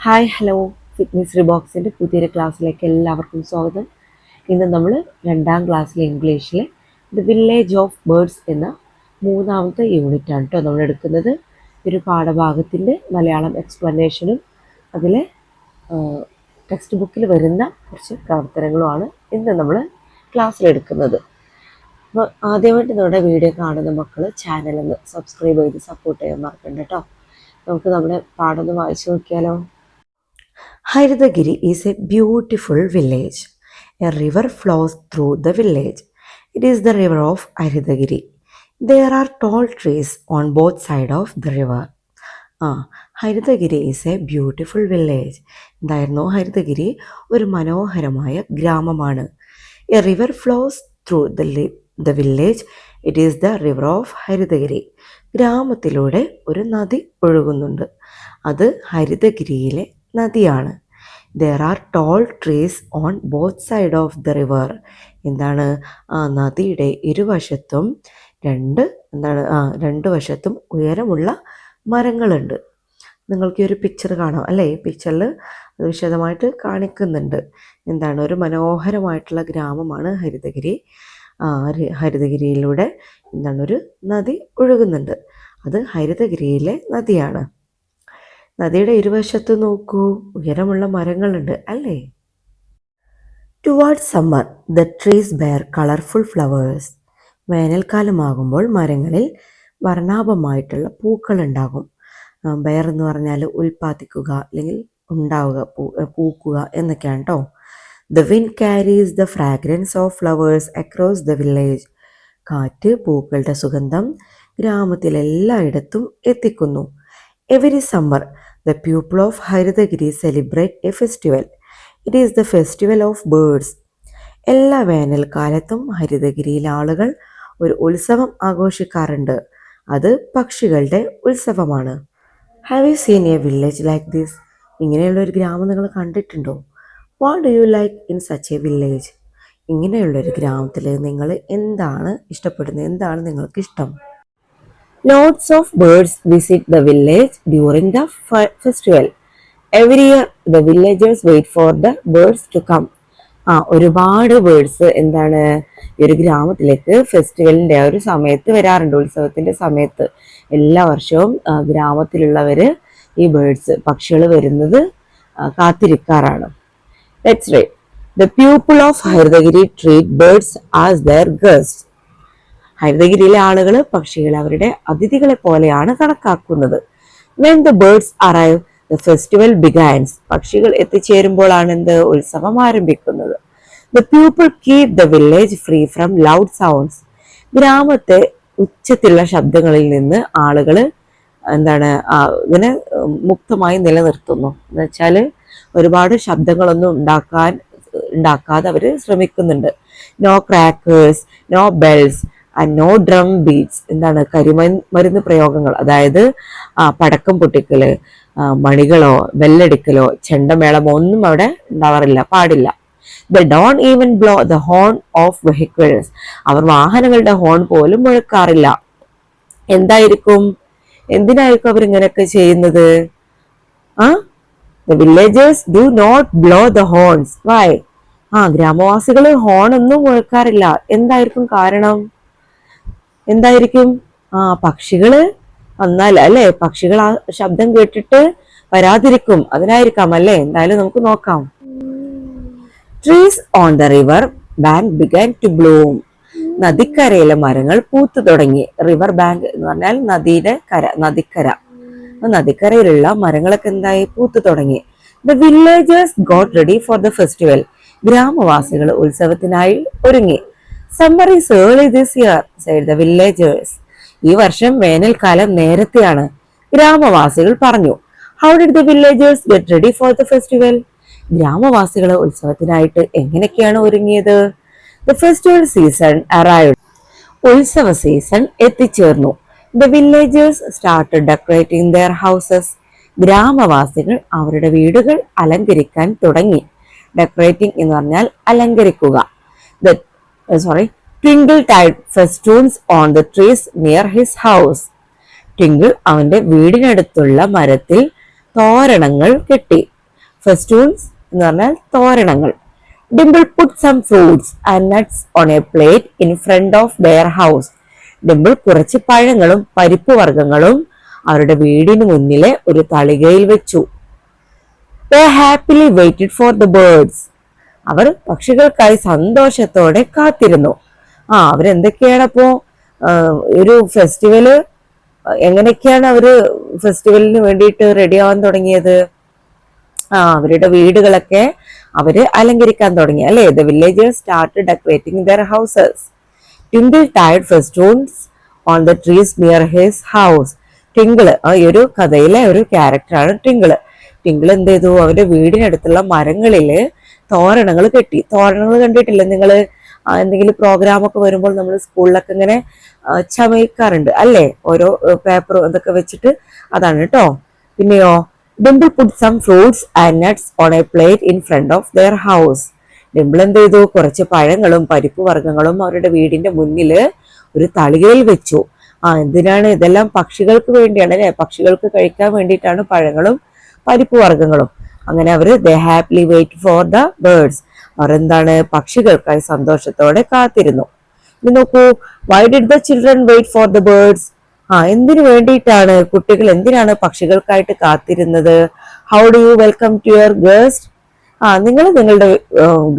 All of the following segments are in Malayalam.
ഹായ് ഹലോ, ഫിറ്റ്നസ് റിബോക്സിൻ്റെ പുതിയൊരു ക്ലാസ്സിലേക്ക് എല്ലാവർക്കും സ്വാഗതം. ഇന്ന് നമ്മൾ 2ാം ക്ലാസ്സിലെ ഇംഗ്ലീഷിലെ ദ വില്ലേജ് ഓഫ് ബേർഡ്സ് എന്ന 3ാമത്തെ യൂണിറ്റാണ് കേട്ടോ നമ്മൾ എടുക്കുന്നത്. ഒരു പാഠഭാഗത്തിൻ്റെ മലയാളം എക്സ്പ്ലനേഷനും അതിലെ ടെക്സ്റ്റ് ബുക്കിൽ വരുന്ന കുറച്ച് പ്രവർത്തനങ്ങളുമാണ് ഇന്ന് നമ്മൾ ക്ലാസ്സിലെടുക്കുന്നത്. അപ്പോൾ ആദ്യമായിട്ട് നമ്മുടെ വീഡിയോ കാണുന്ന മക്കൾ ചാനലൊന്ന് സബ്സ്ക്രൈബ് ചെയ്ത് സപ്പോർട്ട് ചെയ്യാൻ മറക്കണ്ട കേട്ടോ. നമുക്ക് നമ്മുടെ പാഠം ഒന്ന് വായിച്ചു നോക്കിയാലോ. Haridagiri is a beautiful village. A river flows through the village. It is the river of Haridagiri. There are tall trees on both sides of the river. Haritagiri is a beautiful village. എന്തായിരുന്നു? ഹരിതഗിരി ഒരു മനോഹരമായ ഗ്രാമമാണ്. A river flows through the village. It is the river of Haritagiri. ഗ്രാമത്തിലൂടെ ഒരു നദി ഒഴുകുന്നുണ്ട്. അത് ഹരിതഗിരിയിലെ നദിയാണ്. There are tall trees on both side of the river. എന്താണ്? നദിയുടെ ഇരുവശത്തും രണ്ട് വശത്തും ഉയരമുള്ള മരങ്ങളുണ്ട്. നിങ്ങൾക്ക് ഈ ഒരു പിക്ചർ കാണാം അല്ലേ? ഈ പിക്ചറിൽ അത് വിശദമായിട്ട് കാണിക്കുന്നുണ്ട്. എന്താണ്? ഒരു മനോഹരമായിട്ടുള്ള ഗ്രാമമാണ് ഹരിതഗിരി. ഹരിതഗിരിയിലൂടെ ഒരു നദി ഒഴുകുന്നുണ്ട്. അത് ഹരിതഗിരിയിലെ നദിയാണ്. നദിയുടെ ഇരുവശത്ത് നോക്കൂ, ഉയരമുള്ള മരങ്ങളുണ്ട് അല്ലേ? Towards summer the trees bear colourful flowers. വേനൽക്കാലമാകുമ്പോൾ മരങ്ങളിൽ വർണ്ണാഭമായിട്ടുള്ള പൂക്കൾ ഉണ്ടാകും. ബെയർ എന്ന് പറഞ്ഞാൽ ഉൽപ്പാദിക്കുക അല്ലെങ്കിൽ ഉണ്ടാവുക, പൂക്കുക എന്നൊക്കെയാണ് കേട്ടോ. The wind carries the fragrance of flowers across the village. കാറ്റ് പൂക്കളുടെ സുഗന്ധം ഗ്രാമത്തിലെല്ലായിടത്തും എത്തിക്കുന്നു. Every summer the people of Haridagiri celebrate a festival. It is the festival of birds. എല്ലാ വേനൽക്കാലത്തും ഹരിതഗിരിയിലെ ആളുകൾ ഒരു ഉത്സവം ആഘോഷിക്കാറുണ്ട്. അത് പക്ഷികളുടെ ഉത്സവമാണ്. Have you seen a village like this? ഇങ്ങനെയുള്ള ഒരു ഗ്രാമം നിങ്ങൾ കണ്ടിട്ടുണ്ടോ? What do you like in such A village? ഇങ്ങനെയുള്ളൊരു ഗ്രാമത്തിൽ നിങ്ങൾ എന്താണ് ഇഷ്ടപ്പെടുന്നത്? എന്താണ് നിങ്ങൾക്ക് ഇഷ്ടം? Lots of birds visit the village during the festival. Every year the villagers wait for the birds to come. ഒരുപാട് ബേർഡ്സ് എന്താണ് ഈ ഒരു ഗ്രാമത്തിലേക്ക് ഫെസ്റ്റിവലിൻ്റെ ആ ഒരു സമയത്ത് വരാറുണ്ട്. ഉത്സവത്തിൻ്റെ സമയത്ത് എല്ലാ വർഷവും ഗ്രാമത്തിലുള്ളവർ ഈ ബേർഡ്സ് പക്ഷികൾ വരുന്നത് കാത്തിരിക്കാറാണ്. Let's read. The people of Haridagiri treat birds as their guests. ഹരിതഗിരിയിലെ ആളുകൾ പക്ഷികളെ അവരുടെ അതിഥികളെ പോലെയാണ് കണക്കാക്കുന്നത്. When the birds arrive, the festival begins. പക്ഷികൾ എത്തിച്ചേരുമ്പോഴാണ് ഉത്സവം ആരംഭിക്കുന്നത്. The people keep the village free from loud sounds. ഗ്രാമത്തെ ഉച്ചത്തിലുള്ള ശബ്ദങ്ങളിൽ നിന്ന് ആളുകൾ ഇങ്ങനെ മുക്തമായി നിലനിർത്തുന്നു. എന്ന് വെച്ചാൽ ഒരുപാട് ശബ്ദങ്ങളൊന്നും ഉണ്ടാക്കാതെ അവർ ശ്രമിക്കുന്നുണ്ട്. No crackers, no bells and no drum beats. കരിമരുന്ന് പ്രയോഗങ്ങൾ, അതായത് പടക്കം പൊട്ടിക്കല്, മണികളോ ബെല്ലടിക്കലോ ചെണ്ടമേളമോ ഒന്നും അവിടെ ഉണ്ടാവാറില്ല, പാടില്ല. They don't even blow the horn of vehicles. അവർ വാഹനങ്ങളുടെ ഹോൺ പോലും മുഴക്കാറില്ല. എന്തിനായിരിക്കും അവരിങ്ങനെയൊക്കെ ചെയ്യുന്നത്? The villagers do not blow the horns. Why? ഗ്രാമവാസികൾ ഹോൺ ഒന്നും മുഴക്കാറില്ല. എന്തായിരിക്കും കാരണം? പക്ഷികള് വന്നാൽ അല്ലെ, പക്ഷികൾ ആ ശബ്ദം കേട്ടിട്ട് വരാതിരിക്കും, അതിനായിരിക്കാം അല്ലെ. എന്തായാലും നമുക്ക് നോക്കാം. Trees on the river bank began to bloom. നദിക്കരയിലെ മരങ്ങൾ പൂത്തു തുടങ്ങി. റിവർ ബാങ്ക് എന്ന് പറഞ്ഞാൽ നദിക്കരയിലുള്ള മരങ്ങളൊക്കെ പൂത്തു തുടങ്ങി. The villagers got ready for the festival. ഗ്രാമവാസികൾ ഉത്സവത്തിനായി ഒരുങ്ങി. Summer is early this year, said the villagers. ഈ വർഷം വേനൽക്കാലം നേരത്തെയാണ്, ഗ്രാമവാസികൾ പറഞ്ഞു. How did the villagers get ready for the festival? ഗ്രാമവാസികൾ ഉത്സവത്തിനായിട്ട് എങ്ങനെയൊക്കെയാണ് ഒരുങ്ങിയത്? The festival season arrived. ഉത്സവ സീസൺ എത്തിച്ചേർന്നു. The villagers started decorating their houses. ഗ്രാമവാസികൾ അവരുടെ വീടുകൾ അലങ്കരിക്കാൻ തുടങ്ങി. ഡെക്കറേറ്റിംഗ് എന്ന് പറഞ്ഞാൽ അലങ്കരിക്കുക. Twinkle tied festoons on the trees near his house. Twinkle അവന്റെ വീടിനടുത്തുള്ള മരത്തിൽ തോരണങ്ങൾ കെട്ടി. ഫെസ്റ്റൂൺസ് എന്ന് പറഞ്ഞാൽ തോരണങ്ങൾ. Dimple put some fruits and nuts on a plate in front of their house. Dimple കുറച്ച് പഴങ്ങളും പരിപ്പ് വർഗ്ഗങ്ങളും അവരുടെ വീടിന് മുന്നിലെ ഒരു തളികയിൽ വെച്ചു. They happily waited for the birds. അവർ പക്ഷികൾക്കായി സന്തോഷത്തോടെ കാത്തിരുന്നു. അവരെന്തൊക്കെയാണ് അപ്പോ ഒരു ഫെസ്റ്റിവല് എങ്ങനെയൊക്കെയാണ് അവര് ഫെസ്റ്റിവലിന് വേണ്ടിയിട്ട് റെഡി ആവാൻ തുടങ്ങിയത്? അവരുടെ വീടുകളൊക്കെ അവര് അലങ്കരിക്കാൻ തുടങ്ങി അല്ലെ. The villagers started decorating their houses. Twinkle tied festoons on the trees near his house. Twinkle ഈ ഒരു കഥയിലെ ഒരു ക്യാരക്ടറാണ് ട്വിങ്കിള്. ട്വിങ്കിൾ എന്ത് ചെയ്തു? അവരുടെ വീടിനടുത്തുള്ള മരങ്ങളില് തോരണങ്ങൾ കെട്ടി. തോരണങ്ങൾ കണ്ടിട്ടില്ലേ നിങ്ങള്? എന്തെങ്കിലും പ്രോഗ്രാം ഒക്കെ വരുമ്പോൾ നമ്മൾ സ്കൂളിലൊക്കെ ഇങ്ങനെ ചമയിക്കാറുണ്ട് അല്ലേ, ഓരോ പേപ്പർ ഇതൊക്കെ വെച്ചിട്ട്. അതാണ് കേട്ടോ. പിന്നെയോ, Dimple put some fruits and nuts on a plate in front of their house. Dimple എന്ത് ചെയ്തു? കുറച്ച് പഴങ്ങളും പരിപ്പ് വർഗ്ഗങ്ങളും അവരുടെ വീടിന്റെ മുന്നില് ഒരു തളികയിൽ വെച്ചു. എന്തിനാണ്? ഇതെല്ലാം പക്ഷികൾക്ക് വേണ്ടിയാണ് അല്ലെ, പക്ഷികൾക്ക് കഴിക്കാൻ വേണ്ടിയിട്ടാണ് പഴങ്ങളും പരിപ്പ് വർഗ്ഗങ്ങളും. അങ്ങനെ അവര് they happily wait for the birds. അവരെന്താണ്? പക്ഷികൾക്കായി സന്തോഷത്തോടെ കാത്തിരുന്നു. ഇനി നോക്കൂ, why did the children wait for the birds? എന്തിനു വേണ്ടിയിട്ടാണ് കുട്ടികൾ എന്തിനാണ് പക്ഷികൾക്കായിട്ട് കാത്തിരുന്നത്? How do you welcome to your guest? നിങ്ങൾ നിങ്ങളുടെ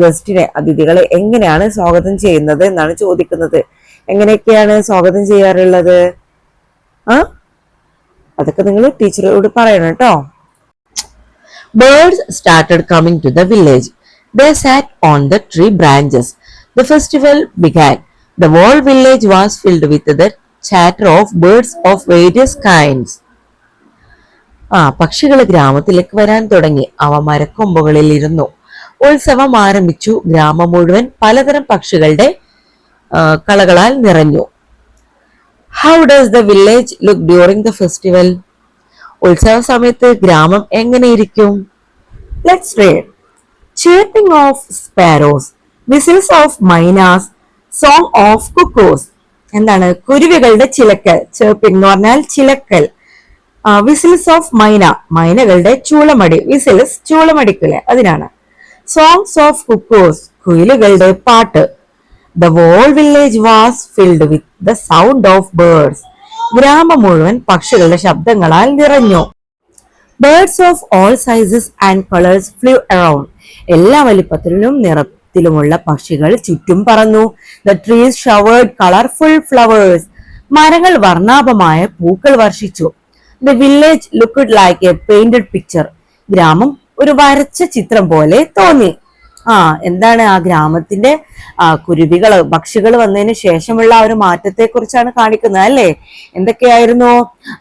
ഗസ്റ്റിനെ, അതിഥികളെ എങ്ങനെയാണ് സ്വാഗതം ചെയ്യുന്നത് എന്നാണ് ചോദിക്കുന്നത്. എങ്ങനെയൊക്കെയാണ് സ്വാഗതം ചെയ്യാറുള്ളത്? അതൊക്കെ നിങ്ങൾ ടീച്ചറോട് പറയണം കേട്ടോ. Birds started coming to the village. They sat on the tree branches. The festival began. The whole village was filled with the chatter of birds of various kinds. പക്ഷികൾ ഗ്രാമത്തിലേക്ക് വരാൻ തുടങ്ങി. അവ മരക്കൊമ്പുകളിൽ ഇരുന്നു. ഉത്സവം ആരംഭിച്ചു. ഗ്രാമം മുഴുവൻ പലതരം പക്ഷികളുടെ കളകളാൽ നിറഞ്ഞു. How does the village look during the festival? ഉത്സവ സമയത്ത് ഗ്രാമം എങ്ങനെയിരിക്കും? Let's read. Chirping of sparrows, whistles of mynas, song of cuckoos. എന്താണ്? കുരുവികളുടെ ചിലക്കൽ. Chirping എന്ന് പറഞ്ഞാൽ ചിലക്കൽ. Whistles of മൈന, മൈനകളുടെ ചൂളമടി. Whistles ചൂളമടിക്കല്, അതിനാണ്. Songs of cuckoos, കുയിലുകളുടെ പാട്ട്. The whole village was filled with the sound of birds. ഗ്രാമം മുഴുവൻ പക്ഷികളുടെ ശബ്ദങ്ങളാൽ നിറഞ്ഞു. Birds of all sizes and colors flew around. എല്ലാ വലിപ്പത്തിലും നിറത്തിലുമുള്ള പക്ഷികൾ ചുറ്റും പറന്നു. The trees showered colorful flowers. മരങ്ങൾ വർണ്ണാഭമായ പൂക്കൾ വർഷിച്ചു. The village looked like a painted picture. ഗ്രാമം ഒരു വരച്ച ചിത്രം പോലെ തോന്നി. എന്താണ് ആ ഗ്രാമത്തിന്റെ കുരുവികൾ, പക്ഷികൾ വന്നതിന് ശേഷമുള്ള ആ ഒരു മാറ്റത്തെ കുറിച്ചാണ് കാണിക്കുന്നത് അല്ലേ. എന്തൊക്കെയായിരുന്നു?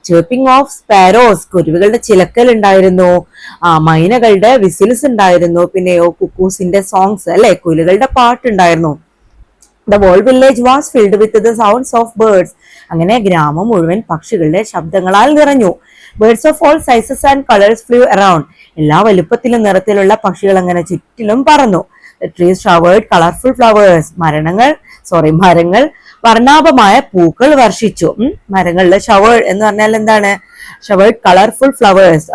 ചിർപ്പിംഗ് ഓഫ് സ്പാരോസ്, കുരുവികളുടെ ചിലക്കൽ ഉണ്ടായിരുന്നു. മൈനകളുടെ വിസിൽസ് ഉണ്ടായിരുന്നു. പിന്നെയോ കുക്കൂസിന്റെ സോങ്സ് അല്ലെ, കുയിലുകളുടെ പാട്ടുണ്ടായിരുന്നു. The whole village was filled with the sounds of birds. അങ്ങനെ ഗ്രാമം മുഴുവൻ പക്ഷികളുടെ ശബ്ദങ്ങളാൽ നിറഞ്ഞു. Birds of all sizes and colors flew around. എല്ലാ വലുപ്പത്തിലും നിറത്തിലുള്ള പക്ഷികൾ അങ്ങനെ ചുറ്റിലും പറന്നു. The trees showered colorful flowers. മരങ്ങൾ വർണ്ണാഭമായ പൂക്കൾ വർഷിച്ചു. മരങ്ങളിലെ ഷവേർഡ് എന്ന് പറഞ്ഞാൽ എന്താണ്? ഷവേർഡ് കളർഫുൾ ഫ്ലവേഴ്സ്,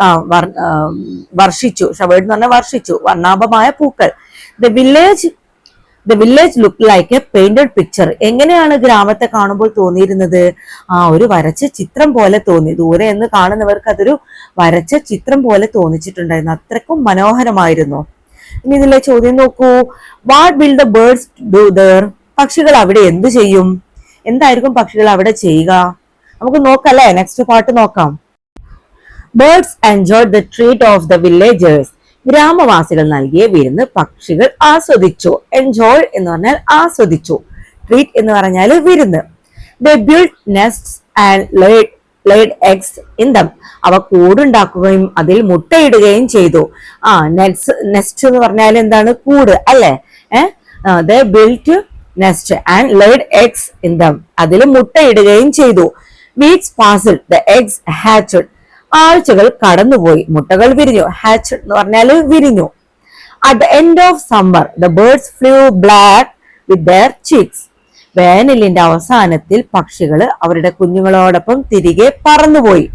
വർഷിച്ചു. ഷവേർഡ് എന്ന് പറഞ്ഞാൽ വർഷിച്ചു, വർണ്ണാഭമായ പൂക്കൾ. The village looked like a painted picture. എങ്ങനെയാണ് ഗ്രാമത്തെ കാണുമ്പോൾ തോന്നിയിരുന്നത്? ഒരു വരച്ച ചിത്രം പോലെ തോന്നി. ദൂരെ നിന്ന് കാണുന്നവർക്ക് അതൊരു വരച്ച ചിത്രം പോലെ തോന്നിച്ചിട്ടുണ്ടായിരുന്നു. അത്രക്കും മനോഹരമായിരുന്നു. ഇനി ഇതിലെ ചോദ്യം നോക്കൂ. What will the birds do there? പക്ഷികൾ അവിടെ എന്ത് ചെയ്യും? എന്തായിരിക്കും പക്ഷികൾ അവിടെ ചെയ്യുക? നമുക്ക് നോക്കല്ലേ, നെക്സ്റ്റ് പാർട്ട് നോക്കാം. Birds enjoyed the treat of the villagers. ഗ്രാമവാസികൾ നൽകിയ വിരുന്ന് പക്ഷികൾ ആസ്വദിച്ചു. എൻജോയ് എന്ന് പറഞ്ഞാൽ ആസ്വദിച്ചു. ട്രീറ്റ് എന്ന് പറഞ്ഞാൽ വിരുന്ന്. They built nests and laid eggs in them. അവ കൂടുണ്ടാക്കുകയും അതിൽ മുട്ടയിടുകയും ചെയ്തു. നെസ്റ്റ് എന്ന് പറഞ്ഞാൽ എന്താണ്? കൂട് അല്ലെ. They built nest and laid eggs in them. അതിൽ മുട്ടയിടുകയും ചെയ്തു. Weeks passed, the eggs hatched. ആഴ്ചകൾ കടന്നുപോയി, മുട്ടകൾ വിരിഞ്ഞു. ഹാച്ച് എന്ന് പറഞ്ഞാൽ വിരിഞ്ഞു. At the end of summer, the birds flew back with their chicks. വേനലിന്റെ അവസാനത്തിൽ പക്ഷികൾ അവരുടെ കുഞ്ഞുങ്ങളോടൊപ്പം തിരികെ പറന്നുപോയി.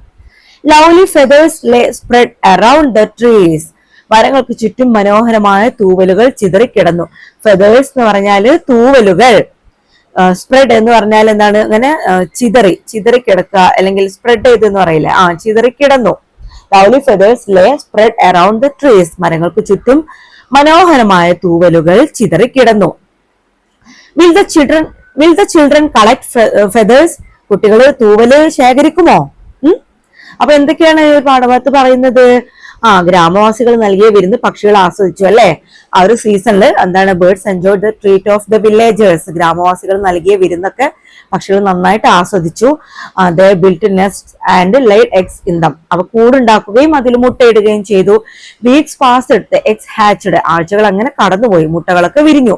Lovely feathers lay spread around the trees. മരങ്ങൾക്ക് ചുറ്റും മനോഹരമായ തൂവലുകൾ ചിതറിക്കിടന്നു. ഫെദേഴ്സ് എന്ന് പറഞ്ഞാല് തൂവലുകൾ, സ്പ്രെഡ് എന്ന് പറഞ്ഞാൽ എന്താണ്, അങ്ങനെ ചിതറിക്കിടക്കുക അല്ലെങ്കിൽ സ്പ്രെഡ് ചെയ്ത് എന്ന് പറയില്ലേ, ചിതറിക്കിടന്നു. Lovely feathers lay spread around the trees. മരങ്ങൾക്ക് ചുറ്റും മനോഹരമായ തൂവലുകൾ ചിതറിക്കിടന്നു. Will the children collect feathers? കുട്ടികൾ തൂവല് ശേഖരിക്കുമോ? അപ്പൊ എന്തൊക്കെയാണ് ഈ പാഠഭാഗത്ത് പറയുന്നത്? ഗ്രാമവാസികൾ നൽകിയ വിരുന്ന് പക്ഷികൾ ആസ്വദിച്ചു അല്ലെ. ആ ഒരു സീസണിൽ എന്താണ്, birds enjoy the treat of the villagers. ഗ്രാമവാസികൾ നൽകിയ വിരുന്നൊക്കെ പക്ഷികൾ നന്നായിട്ട് ആസ്വദിച്ചു. They built nest and laid eggs in them. അവ കൂടുണ്ടാക്കുകയും അതിൽ മുട്ടയിടുകയും ചെയ്തു. Weeks passed, the eggs hatched. ആഴ്ചകൾ അങ്ങനെ കടന്നുപോയി, മുട്ടകളൊക്കെ വിരിഞ്ഞു.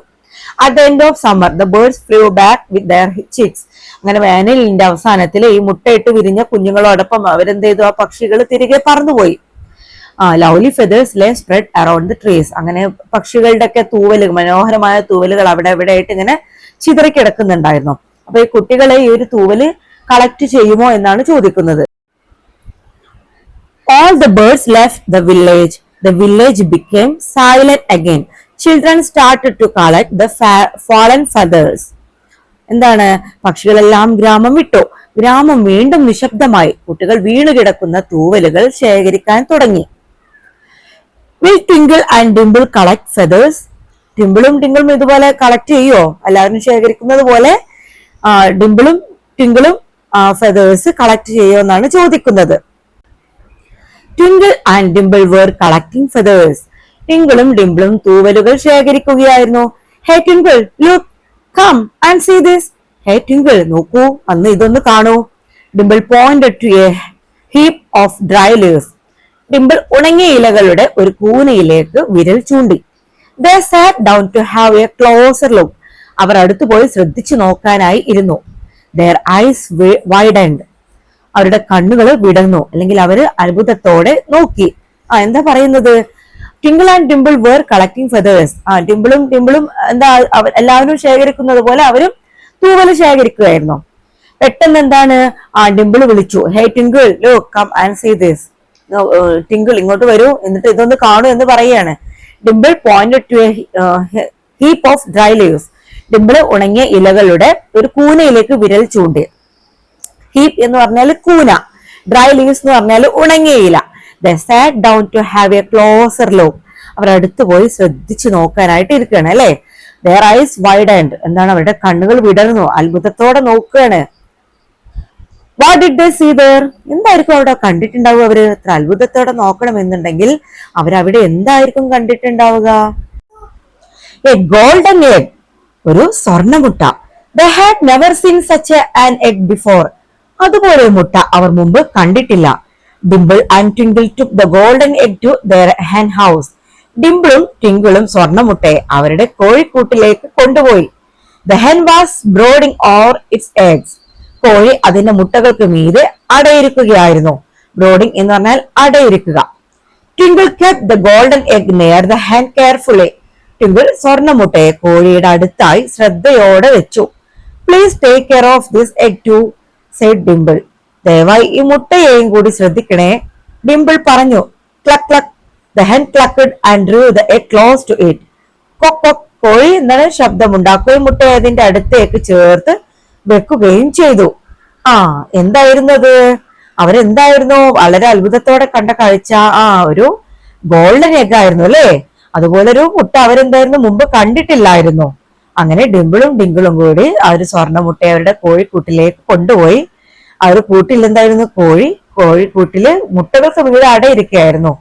At the end of summer the birds flew back with their chicks. അങ്ങനെ വേനലിന്റെ അവസാനത്തിൽ ഈ മുട്ടയിട്ട് വിരിഞ്ഞ കുഞ്ഞുങ്ങളോടൊപ്പം അവരെന്ത് ചെയ്തു, ആ പക്ഷികൾ തിരികെ പറന്നുപോയി. Lovely feathers lay spread around the trees. അങ്ങനെ പക്ഷികളുടെ ഒക്കെ തൂവലുകൾ, മനോഹരമായ തൂവലുകൾ അവിടെ എവിടെയായിട്ട് ഇങ്ങനെ ചിതറിക്കിടക്കുന്നുണ്ടായിരുന്നു. അപ്പൊ ഈ കുട്ടികളെ ഈ ഒരു തൂവല് കളക്ട് ചെയ്യുമോ എന്നാണ് ചോദിക്കുന്നത്. All the birds left the village. The village became silent again. Children started to collect the fallen feathers. എന്താണ്, പക്ഷികളെല്ലാം ഗ്രാമം വിട്ടു. ഗ്രാമം വീണ്ടും നിശബ്ദമായി. കുട്ടികൾ വീണു കിടക്കുന്ന തൂവലുകൾ ശേഖരിക്കാൻ തുടങ്ങി. Will Twinkle and Dimple collect feathers? ടിമ്പിളും ടിങ്കിളും ഇതുപോലെ കളക്ട് ചെയ്യോ? എല്ലാവരും ശേഖരിക്കുന്നത് പോലെ ഡിംപിളും ടിങ്കിളും ഫെദേഴ്സ് കളക്ട് ചെയ്യോ എന്നാണ് ചോദിക്കുന്നത്. Twinkle and Dimple were collecting feathers. ടിങ്കിളും ഡിംപിളും തൂവലുകൾ ശേഖരിക്കുകയായിരുന്നു. Hey Twinkle, look, come and see this. Hey Twinkle, നോക്കൂ, അന്ന് ഇതൊന്ന് കാണൂ. Dimple pointed to a heap of dry leaves. Dimple ഉണങ്ങിയ ഇലകളുടെ ഒരു കൂനയിലേക്ക് വിരൽ ചൂണ്ടി. They sat down to have a closer look. അവർ അടുത്തുപോയി ശ്രദ്ധിച്ചു നോക്കാനായി ഇരുന്നു. Their eyes widened. അവരുടെ കണ്ണുകൾ വിടർന്നു, അല്ലെങ്കിൽ അവര് അത്ഭുതത്തോടെ നോക്കി. എന്താ പറയുന്നത്? Twinkle and Dimple were collecting feathers. ടിമ്പിളും ടിമ്പിളും എന്താ, എല്ലാവരും ശേഖരിക്കുന്നത് പോലെ അവരും തൂവല് ശേഖരിക്കുകയായിരുന്നു. പെട്ടെന്ന് എന്താണ്, ഡിംപിൾ വിളിച്ചു, Hey Twinkle, look, come and see this. Tinkle ഇങ്ങോട്ട് വരൂ, എന്നിട്ട് ഇതൊന്ന് കാണൂ എന്ന് പറയുകയാണ്. Dimple pointed to a heap of dry leaves. Dimple ഉണങ്ങിയ ഇലകളുടെ ഒരു കൂനയിലേക്ക് വിരൽ ചൂണ്ടി. ഹീപ്പ് എന്ന് പറഞ്ഞാൽ കൂന, ഡ്രൈ ലീവ്സ് എന്ന് പറഞ്ഞാൽ ഉണങ്ങിയ ഇല. They sat down to have a closer look. അവർ അടുത്ത് പോയി ശ്രദ്ധിച്ചു നോക്കാനായിട്ട് ഇരിക്കുകയാണ് അല്ലെ. Their eyes widened. എന്താണ്, അവരുടെ കണ്ണുകൾ വിടർന്നു, അത്ഭുതത്തോടെ നോക്കുകയാണ്. What did they see there? എന്തായിരിക്കും അവിടെ കണ്ടിട്ടുണ്ടാവുക? അവര് അത്ര അത്ഭുതത്തോടെ നോക്കണമെന്നുണ്ടെങ്കിൽ അവരവിടെ എന്തായിരിക്കും കണ്ടിട്ടുണ്ടാവുക? A golden egg. ഒരു സ്വർണ്ണമുട്ട. They had never seen such an egg before. അതുപോലെ മുട്ട അവർ മുമ്പ് കണ്ടിട്ടില്ല. Dimple and Twinkle took the golden egg to their hen house. ഡിംപിളും ടിങ്കിളും സ്വർണ്ണമുട്ടയെ അവരുടെ കോഴിക്കൂട്ടിലേക്ക് കൊണ്ടുപോയി. The hen was brooding over its eggs. കോഴി അതിന്റെ മുട്ടകൾക്ക് മീതെ അടയിരിക്കുകയായിരുന്നു. ബ്രോഡിംഗ് എന്ന് പറഞ്ഞാൽ അടയിരിക്കുക. Twinkle kept the golden egg near the hen carefully. Twinkle സ്വർണ്ണമുട്ടയെ കോഴിയുടെ അടുത്തായി ശ്രദ്ധയോടെ വെച്ചു. Please take care of this egg too, said Dimple. ദയവായി ഈ മുട്ടയെയും കൂടി ശ്രദ്ധിക്കണേ, ഡിംപിൾ പറഞ്ഞു. Cluck cluck. The hen clucked and drew the egg close to it. Cock cock. കോഴി എന്താണ് ശബ്ദമുണ്ടാക്കുകയും മുട്ടയെ അതിന്റെ അടുത്തേക്ക് ചേർത്ത് വെക്കുകയും ചെയ്തു. എന്തായിരുന്നത്? അവരെന്തായിരുന്നു വളരെ അത്ഭുതത്തോടെ കണ്ട കാഴ്ച? ഒരു ഗോൾഡൻ എഗ് ആയിരുന്നു അല്ലെ. അതുപോലൊരു മുട്ട അവരെന്തായിരുന്നു മുമ്പ് കണ്ടിട്ടില്ലായിരുന്നു. അങ്ങനെ ഡിംപിളും ഡിങ്കിളും കൂടി ആ ഒരു സ്വർണ്ണ മുട്ടയെ അവരുടെ കോഴിക്കൂട്ടിലേക്ക് കൊണ്ടുപോയി. ആ ഒരു കൂട്ടിൽ എന്തായിരുന്നു? കോഴിക്കൂട്ടില് മുട്ടകൾക്ക് മുന്നിൽ അടയിരിക്കുകയായിരുന്നു.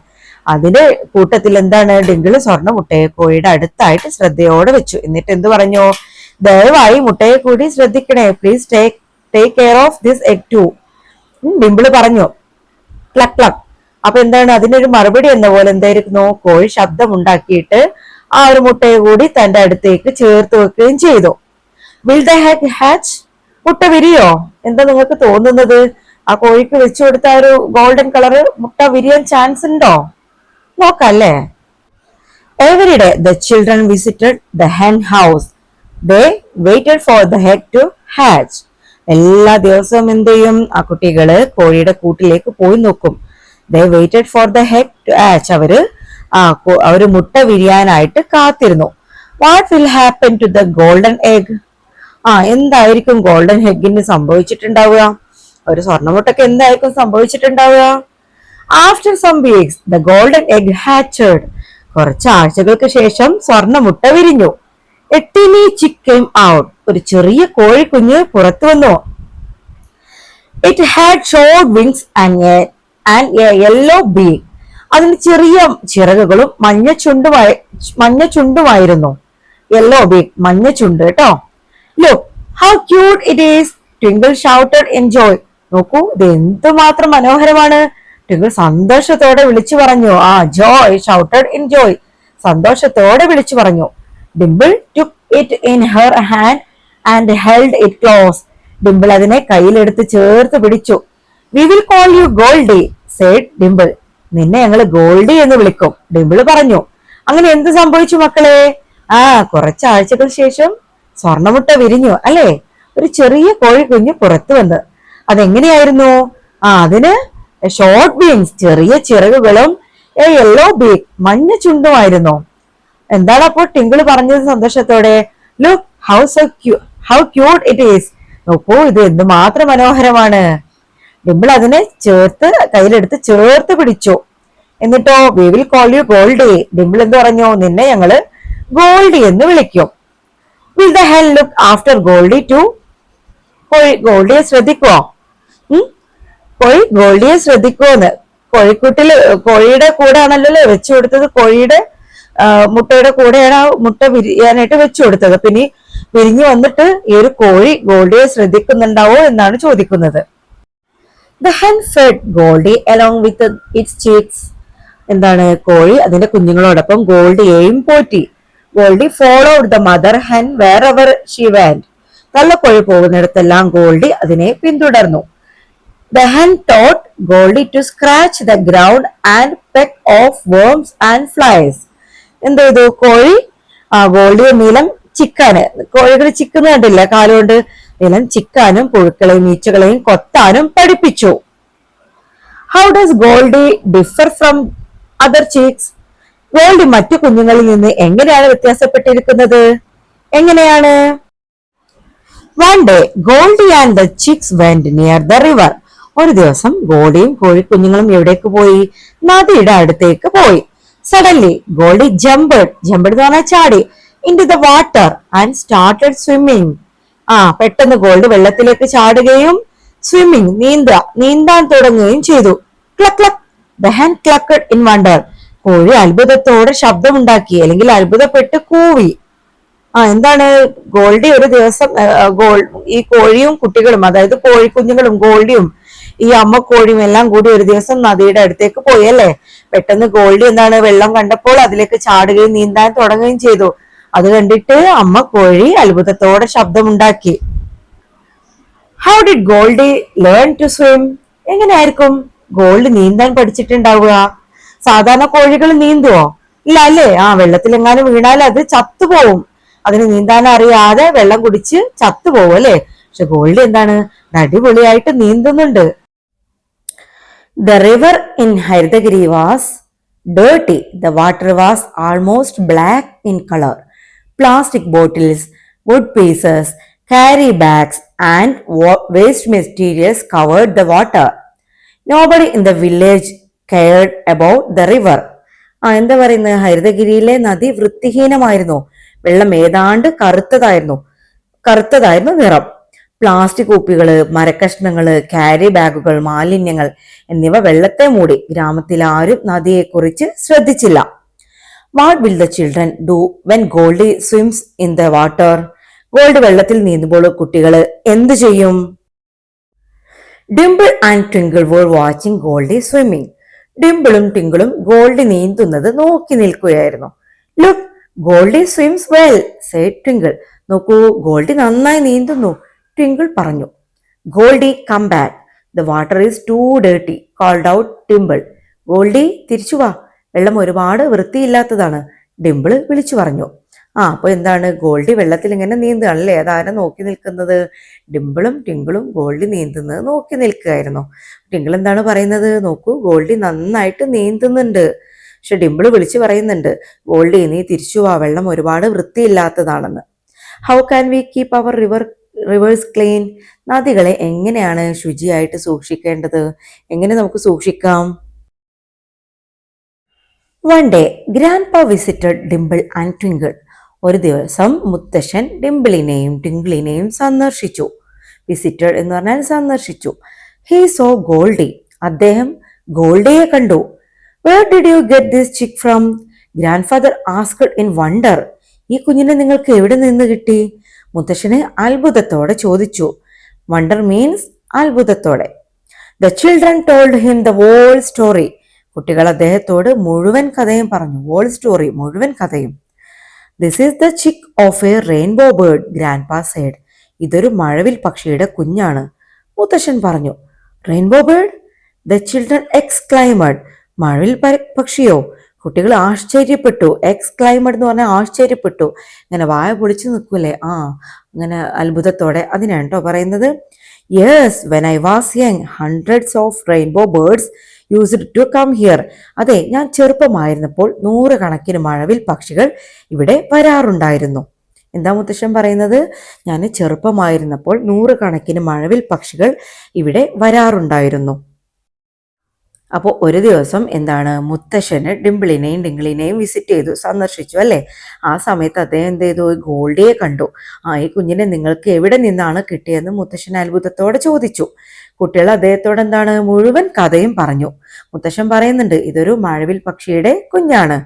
അതിന്റെ കൂട്ടത്തിൽ എന്താണ്, ഡിങ്കിള് സ്വർണ്ണ മുട്ടയെ കോഴിയുടെ അടുത്തായിട്ട് ശ്രദ്ധയോടെ വെച്ചു. എന്നിട്ട് എന്ത് പറഞ്ഞു? ദയവായി മുട്ടയെ കൂടി ശ്രദ്ധിക്കണേ, please take care of this egg too, Dimple പറഞ്ഞു. ക്ലക്ക് ക്ലക്ക്. അപ്പൊ എന്താണ്, അതിനൊരു മറുപടി എന്ന പോലെ എന്തായിരിക്കുന്നു, കോഴി ശബ്ദമുണ്ടാക്കിയിട്ട് ആ ഒരു മുട്ടയെ കൂടി തന്റെ അടുത്തേക്ക് ചേർത്ത് വെക്കുകയും ചെയ്തു. Will the egg hatch? മുട്ട വിരിയോ? എന്താ നിങ്ങൾക്ക് തോന്നുന്നത്? ആ കോഴിക്ക് വെച്ചു കൊടുത്ത ഒരു ഗോൾഡൻ കളർ മുട്ട വിരിയാൻ ചാൻസ് ഉണ്ടോ? നോക്കല്ലേ. Every day the children visited the hen house. They waited for the egg to hatch. എല്ലാ ദിവസവും എന്ത് ചെയ്യും? ആ കുട്ടികള് കോഴിയുടെ കൂട്ടിലേക്ക് പോയി നോക്കും. They waited for the egg to hatch. അവര് ഒരു മുട്ട വിരിയാനായിട്ട് കാത്തിരുന്നു. What will happen to the golden egg? എന്തായിരിക്കും ഗോൾഡൻ എഗിന് സംഭവിച്ചിട്ടുണ്ടാവുക? ഒരു സ്വർണ്ണമുട്ടയ്ക്ക് എന്തായിരിക്കും സംഭവിച്ചിട്ടുണ്ടാവുക? After some weeks the golden egg hatched. കുറച്ച് ആഴ്ചകൾക്ക് ശേഷം സ്വർണ്ണമുട്ട വിരിഞ്ഞു. A tiny chick came out. ഒരു ചെറിയ കോഴിക്കുഞ്ഞ് പുറത്തു വന്നു. It had short wings and a yellow beak. അതിന് ചെറിയ ചിറകുകളും മഞ്ഞ ചുണ്ടുമായിരുന്നു. യെല്ലോ ബീക്ക്, മഞ്ഞ ചുണ്ട് കേട്ടോ. Look how cute it is, twinkle shouted in Joy. നോക്കൂ, ഇത് എന്തുമാത്രം മനോഹരമാണ്. ട്വിങ്കിൾ സന്തോഷത്തോടെ വിളിച്ചു പറഞ്ഞു. ജോയ് ഷൗട്ടഡ് ഇൻ ജോയ്, സന്തോഷത്തോടെ വിളിച്ചു പറഞ്ഞു. Dimple took it in her hand and held it close. Dimple അതിനെ കയ്യിലെടുത്ത് ചേർത്ത് പിടിച്ചു. We will call you Goldie said Dimple. നിന്നെ ഞങ്ങൾ ഗോൾഡി എന്ന് വിളിക്കും, ഡിംപിൾ പറഞ്ഞു. അങ്ങനെ എന്ത് സംഭവിച്ചു മക്കളെ? കുറച്ചാഴ്ചകൾ ശേഷം സ്വർണ്ണമുട്ട വിരിഞ്ഞു അല്ലേ? ഒരു ചെറിയ കോഴിക്കുഞ്ഞ് പുറത്തു വന്ന്. അതെങ്ങനെയായിരുന്നു? അതിന് ഷോർട്ട് ബീൻസ്, ചെറിയ ചിറകുകളും യെല്ലോ ബീക്ക്, മഞ്ഞ ചുണ്ടുമായിരുന്നു. എന്താണ് അപ്പോൾ ടിങ്കിൾ പറഞ്ഞത് സന്തോഷത്തോടെ? Look how cute it is. നോക്കൂ, ഇത് എന്തുമാത്രം മനോഹരമാണ്. ഡിംപിൾ അതിനെ കയ്യിലെടുത്ത് ചേർത്ത് പിടിച്ചു. എന്നിട്ടോ we will call you Goldie. Dimple എന്ത് പറഞ്ഞു? നിന്നെ ഞങ്ങള് ഗോൾഡി എന്ന് വിളിക്കും. Will the hen look after Goldie too? ഗോൾഡിയെ ശ്രദ്ധിക്കുവോ? ഗോൾഡിയെ ശ്രദ്ധിക്കുവോന്ന്. കോഴിയുടെ കൂടെ ആണല്ലോ വെച്ചു കൊടുത്തത്. കോഴിയുടെ മുട്ടയുടെ കൂടെയാണ് മുട്ട വിരിയാനായിട്ട് വെച്ചു കൊടുത്തത്. പിന്നെ വിരിഞ്ഞു വന്നിട്ട് ഈ ഒരു കോഴി ഗോൾഡിയെ ശ്രദ്ധിക്കുന്നുണ്ടാവോ എന്നാണ് ചോദിക്കുന്നത്. The hen fed Goldie along with its chicks. എന്താണ്? കോഴി അതിന്റെ കുഞ്ഞുങ്ങളോടൊപ്പം ഗോൾഡിയെയും Potti. Goldy followed the mother hen wherever she went. തള്ളക്കോഴി പോകുന്നിടത്തെല്ലാം Goldy അതിനെ പിന്തുടർന്നു. The hen taught Goldie to scratch the ground and peck off worms and flies. എന്ത് ചെയ്തു? കോഴി ഗോൾഡിയെ നിലം ചിക്കാന്, കോഴികൾ ചിക്കുന്ന കണ്ടില്ല, കാലുകൊണ്ട് നിലം ചിക്കാനും പുഴുക്കളെയും ഈച്ചകളെയും കൊത്താനും പഠിപ്പിച്ചു. How does Goldie differ from other chicks? Goldie മറ്റു കുഞ്ഞുങ്ങളിൽ നിന്ന് എങ്ങനെയാണ് വ്യത്യാസപ്പെട്ടിരിക്കുന്നത്? എങ്ങനെയാണ്? One day Goldie and the chicks went near the river. ഒരു ദിവസം ഗോൾഡിയും കോഴിക്കുഞ്ഞുങ്ങളും എവിടേക്ക് പോയി? നദിയുടെ അടുത്തേക്ക് പോയി. സഡൻലി ഗോൾഡി ജമ്പഡ് എന്ന് പറഞ്ഞാൽ ചാടി, into the water and started swimming. പെട്ടെന്ന് ഗോൾഡ് വെള്ളത്തിലേക്ക് ചാടുകയും നീന്താൻ തുടങ്ങുകയും ചെയ്തു. ക്ലക്ക് ക്ലക്ക് the hen clucked in wonder. കോഴി അത്ഭുതത്തോടെ ശബ്ദമുണ്ടാക്കി, അല്ലെങ്കിൽ അത്ഭുതപ്പെട്ട് കൂവി. എന്താണ്? ഗോൾഡി ഒരു ദിവസം ഈ കോഴിയും കുട്ടികളും, അതായത് കോഴിക്കുഞ്ഞുങ്ങളും ഗോൾഡിയും ഈ അമ്മ കോഴിയും എല്ലാം കൂടി ഒരു ദിവസം നദിയുടെ അടുത്തേക്ക് പോയി അല്ലേ? പെട്ടെന്ന് ഗോൾഡി എന്താണ്, വെള്ളം കണ്ടപ്പോൾ അതിലേക്ക് ചാടുകയും നീന്താൻ തുടങ്ങുകയും ചെയ്തു. അത് കണ്ടിട്ട് അമ്മ കോഴി അത്ഭുതത്തോടെ ശബ്ദമുണ്ടാക്കി. How did Goldie learn to swim? എങ്ങനെയായിരിക്കും ഗോൾഡ് നീന്താൻ പഠിച്ചിട്ടുണ്ടാവുക? സാധാരണ കോഴികൾ നീന്തുവോ? ഇല്ല അല്ലേ? വെള്ളത്തിലെങ്ങാനും വീണാൽ അത് ചത്തുപോവും. അതിന് നീന്താൻ അറിയാതെ വെള്ളം കുടിച്ച് ചത്തുപോവും അല്ലേ? പക്ഷെ ഗോൾഡ് എന്താണ്, അടിപൊളിയായിട്ട് നീന്തുന്നുണ്ട്. The river in Haridagiri was dirty. The water was almost black in color. Plastic bottles, wood pieces, carry bags, and waste materials covered the water. Nobody in the village cared about the river. എന്താ പറയുന്നത്? ഹരിതഗിരിയിലെ നദി വൃത്തിഹീനമായിരുന്നു. വെള്ളം ഏതാണ്ട് കറുത്തതായിരുന്നു നിറം. പ്ലാസ്റ്റിക് കുപ്പികള്, മരക്കഷ്ണങ്ങള്, ക്യാരി ബാഗുകൾ, മാലിന്യങ്ങൾ എന്നിവ വെള്ളത്തെ മൂടി. ഗ്രാമത്തിൽ ആരും നദിയെക്കുറിച്ച് ശ്രദ്ധിച്ചില്ല. What will the children do when Goldie swims in the water? Gold വെള്ളത്തിൽ നീന്തുമ്പോൾ കുട്ടികൾ എന്ത് ചെയ്യും? Dimple and Twinkle were watching Goldie swimming. ഡിംപിളും ട്വിങ്കിളും ഗോൾഡി നീന്തുന്നത് നോക്കി നിൽക്കുകയായിരുന്നു. Look Goldie swims well said Twinkle. നോക്കൂ, ഗോൾഡി നന്നായി നീന്തുന്നു, ട്വിങ്കിൾ പറഞ്ഞു. Goldie come back, the water is too dirty called out Dimple. Goldie തിരിച്ചു വാ, വെള്ളം ഒരുപാട് വൃത്തിയില്ലാത്തതാണ്, ഡിംപിൾ വിളിച്ചു പറഞ്ഞു. അപ്പൊ എന്താണ്, ഗോൾഡി വെള്ളത്തിൽ ഇങ്ങനെ നീന്തുകയാണല്ലേ? അതാരും നോക്കി നിൽക്കുന്നത്? ഡിംപിളും ട്വിങ്കിളും ഗോൾഡി നീന്തുന്നത് നോക്കി നിൽക്കുകയായിരുന്നു. ട്വിങ്കിൾ എന്താണ് പറയുന്നത്? നോക്കൂ, ഗോൾഡി നന്നായിട്ട് നീന്തുന്നുണ്ട്. പക്ഷെ ഡിംപിൾ വിളിച്ചു പറയുന്നുണ്ട്, ഗോൾഡി നീ തിരിച്ചു വാ, വെള്ളം ഒരുപാട് വൃത്തിയില്ലാത്തതാണെന്ന്. How can we keep our rivers clean? നദികളെ എങ്ങനെയാണ് ശുചിയായിട്ട് സൂക്ഷിക്കേണ്ടത്? എങ്ങനെ നമുക്ക് സൂക്ഷിക്കാം? One day grandpa visited Dimple and Twinkle. ഒരു ദിവസം മുത്തശ്ശൻ ഡിംപിളിനെയും ട്വിങ്കിളിനെയും സന്ദർശിച്ചു. വിസിറ്റഡ് എന്ന് പറഞ്ഞാൽ സന്ദർശിച്ചു. He saw Goldie. അദ്ദേഹം ഗോൾഡിയെ കണ്ടു. Where did you get this chick from? Grandfather asked in wonder. ഈ കുഞ്ഞിനെ നിങ്ങൾക്ക് എവിടെ നിന്ന് കിട്ടി? മുത്തശ്ശന് അത്ഭുതത്തോടെ ചോദിച്ചു. വണ്ടർ മീൻസ് അത്ഭുതത്തോടെ. The children told him the whole story. കുട്ടികൾ അദ്ദേഹത്തോട് മുഴുവൻ കഥയും പറഞ്ഞു. വോൾ സ്റ്റോറി, മുഴുവൻ കഥയും. This is the chick of a rainbow bird, grandpa said. ഇതൊരു മഴവിൽ പക്ഷിയുടെ കുഞ്ഞാണ്, മുത്തശ്ശൻ പറഞ്ഞു. Rainbow bird? The children എക്സ്ക്ലൈമഡ്. മഴവിൽ പക്ഷിയോ? കുട്ടികൾ ആശ്ചര്യപ്പെട്ടു. എക്സ്ക്ലൈമഡ് എന്ന് പറഞ്ഞാൽ ആശ്ചര്യപ്പെട്ടു. ഇങ്ങനെ വായ പൊളിച്ചു നിൽക്കൂലേ, അങ്ങനെ അത്ഭുതത്തോടെ. അതിനാണ് കേട്ടോ പറയുന്നത്. Yes, when I was young hundreds of rainbow birds used to come here. അതെ, ഞാൻ ചെറുപ്പമായിരുന്നപ്പോൾ 100 കണക്കിന് മഴവിൽ പക്ഷികൾ ഇവിടെ വരാറുണ്ടായിരുന്നു. എന്താ മുത്തശ്ശൻ പറയുന്നത്? ഞാൻ ചെറുപ്പമായിരുന്നപ്പോൾ 100 കണക്കിന് മഴവിൽ പക്ഷികൾ ഇവിടെ വരാറുണ്ടായിരുന്നു. അപ്പോൾ ഒരു ദിവസം എന്താണ്, മുത്തശ്ശന് ഡിംപിളിനെയും ഡിംഗിളിനെയും വിസിറ്റ് ചെയ്തു, സന്ദർശിച്ചു അല്ലേ. ആ സമയത്ത് അദ്ദേഹം എന്ത് ചെയ്തു? ഗോൾഡിയെ കണ്ടു. ഈ കുഞ്ഞിനെ നിങ്ങൾക്ക് എവിടെ നിന്നാണ് കിട്ടിയതെന്ന് മുത്തശ്ശൻ അത്ഭുതത്തോടെ ചോദിച്ചു. കുട്ടികൾ അദ്ദേഹത്തോട് എന്താണ്, മുഴുവൻ കഥയും പറഞ്ഞു. മുത്തശ്ശൻ പറയുന്നുണ്ട്, ഇതൊരു മഴവിൽ പക്ഷിയുടെ കുഞ്ഞാണ്.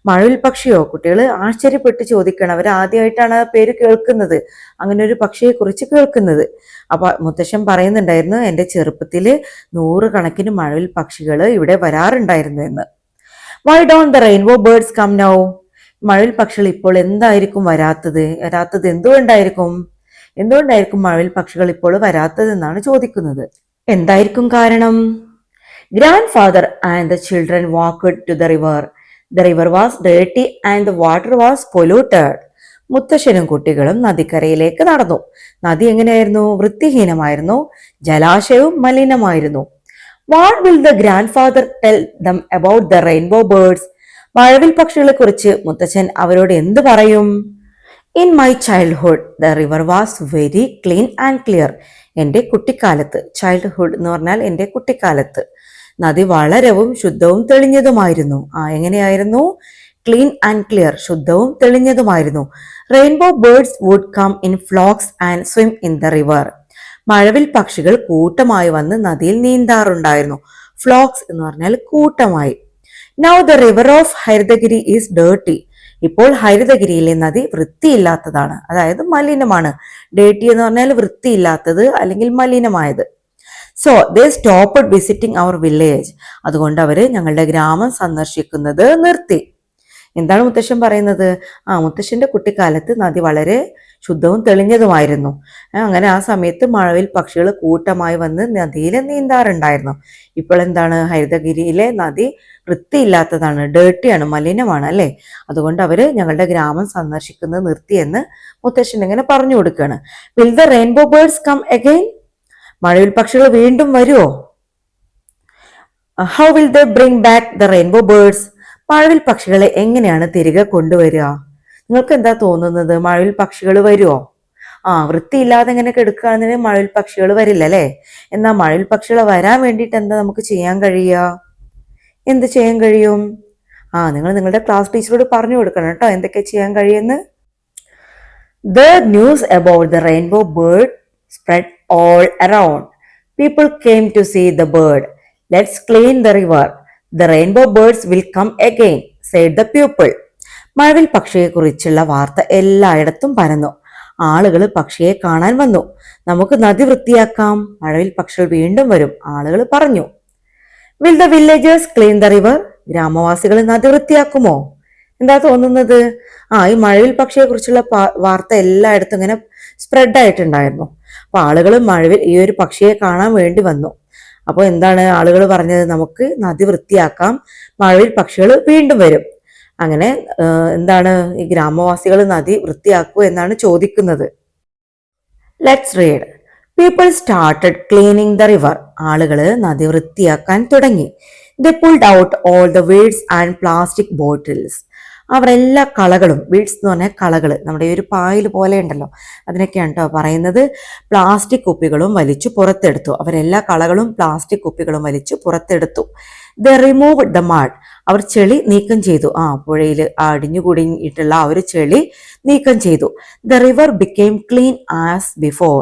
മഴവിൽ പക്ഷിയോ? കുട്ടികൾ ആശ്ചര്യപ്പെട്ട് ചോദിക്കണം. അവർ ആദ്യമായിട്ടാണ് ആ പേര് കേൾക്കുന്നത്, അങ്ങനെ ഒരു പക്ഷിയെ കുറിച്ച് കേൾക്കുന്നത്. അപ്പൊ മുത്തശ്ശൻ പറയുന്നുണ്ടായിരുന്നു, എൻ്റെ ചെറുപ്പത്തില് 100 കണക്കിന് മഴവിൽ പക്ഷികൾ ഇവിടെ വരാറുണ്ടായിരുന്നു എന്ന്. Why don't the rainbow birds come now? മഴവിൽ പക്ഷികൾ ഇപ്പോൾ എന്തായിരിക്കും വരാത്തത്? എന്തുകൊണ്ടായിരിക്കും മഴവിൽ പക്ഷികൾ ഇപ്പോൾ വരാത്തത് എന്നാണ് ചോദിക്കുന്നത്. എന്തായിരിക്കും കാരണം? Grandfather and the children walked to the river. The river was dirty and the water was polluted. മുത്തശ്ശനും കുട്ടികളും നദിക്കരയിലേക്ക് നടന്നു. നദി എങ്ങനെയായിരുന്നു? വൃത്തിഹീനമായിരുന്നു. ജലാശയവും മലിനമായിരുന്നു. What will the grandfather tell them about the rainbow birds? മഴവിൽ പക്ഷികളെ കുറിച്ച് മുത്തച്ഛൻ അവരോട് എന്ത് പറയും? In my childhood, the river was very clean and clear. എൻ്റെ കുട്ടിക്കാലത്ത്, ചൈൽഡ്ഹുഡ് എന്ന് പറഞ്ഞാൽ എൻ്റെ കുട്ടിക്കാലത്ത്, നദി വളരവും ശുദ്ധവും തെളിഞ്ഞതുമായിരുന്നു. എങ്ങനെയായിരുന്നു? ക്ലീൻ ആൻഡ് ക്ലിയർ, ശുദ്ധവും തെളിഞ്ഞതുമായിരുന്നു. Rainbow birds would come in flocks and swim in the river. മഴവിൽ പക്ഷികൾ കൂട്ടമായി വന്ന് നദിയിൽ നീന്താറുണ്ടായിരുന്നു. ഫ്ലോക്സ് എന്ന് പറഞ്ഞാൽ കൂട്ടമായി. Now the river of Haritagiri is dirty. ഇപ്പോൾ ഹരിതഗിരിയിലെ നദി വൃത്തിയില്ലാത്തതാണ്, അതായത് മലിനമാണ്. ഡേർട്ടി എന്ന് പറഞ്ഞാൽ വൃത്തിയില്ലാത്തത് അല്ലെങ്കിൽ മലിനമായത്. So they stopped visiting our village. അതുകൊണ്ട് അവര് ഞങ്ങളുടെ ഗ്രാമം സന്ദർശിക്കുന്നത് നിർത്തി. എന്താണ് മുത്തശ്ശൻ പറയുന്നത്? മുത്തശ്ശന്റെ കുട്ടിക്കാലത്ത് നദി വളരെ ശുദ്ധവും തെളിഞ്ഞതുമായിരുന്നു. അങ്ങനെ ആ സമയത്ത് മഴവിൽ പക്ഷികൾ കൂട്ടമായി വന്ന് നദിയിൽ നീന്താറുണ്ടായിരുന്നു. ഇപ്പോൾ എന്താണ്? ഹരിതഗിരിയിലെ നദി വൃത്തിയില്ലാത്തതാണ്, ഡേർട്ടിയാണ്, മലിനമാണ് അല്ലേ. അതുകൊണ്ട് അവര് ഞങ്ങളുടെ ഗ്രാമം സന്ദർശിക്കുന്നത് നിർത്തിയെന്ന് മുത്തശ്ശൻ ഇങ്ങനെ പറഞ്ഞു കൊടുക്കുകയാണ്. Will the rainbow birds come again? മഴവിൽ പക്ഷികൾ വീണ്ടും വരുമോ? How will they bring back the rainbow birds? മഴവിൽ പക്ഷികളെ എങ്ങനെയാണ് തിരികെ കൊണ്ടുവരിക? നിങ്ങൾക്ക് എന്താ തോന്നുന്നത്? മഴവിൽ പക്ഷികൾ വരുമോ? വൃത്തിയില്ലാതെ എങ്ങനെ കെടുക്കുകയാണെന്ന് മഴവിൽ പക്ഷികൾ വരില്ല അല്ലേ. എന്നാൽ മഴവിൽ പക്ഷികൾ വരാൻ വേണ്ടിയിട്ട് എന്താ നമുക്ക് ചെയ്യാൻ കഴിയുക? എന്ത് ചെയ്യാൻ കഴിയും? നിങ്ങൾ നിങ്ങളുടെ ക്ലാസ് ടീച്ചറോട് പറഞ്ഞു കൊടുക്കണം കേട്ടോ, എന്തൊക്കെ ചെയ്യാൻ കഴിയുമെന്ന്. The news about the rainbow bird spread all around. People came to see the bird. Let's clean the river. The rainbow birds will come again, said the people. മഴവിൽ പക്ഷിയെ കുറിച്ചുള്ള വാർത്ത എല്ലായിടത്തും പരന്നു. ആളുകൾ പക്ഷിയെ കാണാൻ വന്നു. നമുക്ക് നദി വൃത്തിയാക്കാം, മഴവിൽ പക്ഷികൾ വീണ്ടും വരും, ആളുകൾ പറഞ്ഞു. Will the villagers clean the river? ഗ്രാമവാസികൾ നദി വൃത്തിയാക്കുമോ? എന്താ തോന്നുന്നത്? ഈ മഴവിൽ പക്ഷിയെ കുറിച്ചുള്ള വാർത്ത എല്ലായിടത്തും ഇങ്ങനെ സ്പ്രെഡ് ആയിട്ടുണ്ടായിരുന്നു. അപ്പൊ ആളുകൾ ഈ ഒരു പക്ഷിയെ കാണാൻ വേണ്ടി വന്നു. അപ്പോൾ എന്താണ് ആളുകൾ പറഞ്ഞത്? നമുക്ക് നദി വൃത്തിയാക്കാം, മഴവിൽ പക്ഷികൾ വീണ്ടും വരും. അങ്ങനെ എന്താണ് ഈ ഗ്രാമവാസികൾ നദി വൃത്തിയാക്കൂ എന്നാണ് ചോദിക്കുന്നത്. Let's read. People started cleaning the river. ആളുകൾ നദി വൃത്തിയാക്കാൻ തുടങ്ങി. They pulled out all the weeds and plastic bottles. അവർ എല്ലാ കളകളും, വീഡ്സ് എന്ന് പറഞ്ഞാൽ കളകൾ, നമ്മുടെ ഒരു പായൽ പോലെ ഉണ്ടല്ലോ, അതിനൊക്കെയാണ് കേട്ടോ പറയുന്നത്. പ്ലാസ്റ്റിക് കുപ്പികളും വലിച്ചു പുറത്തെടുത്തു. അവരെല്ലാ കളകളും പ്ലാസ്റ്റിക് കുപ്പികളും വലിച്ചു പുറത്തെടുത്തു. They remove the mud. അവർ ചെളി നീക്കം ചെയ്തു. പുഴയിൽ അടിഞ്ഞുകൂടിയിട്ടുള്ള ആ ഒരു ചെളി നീക്കം ചെയ്തു. The river became clean as before.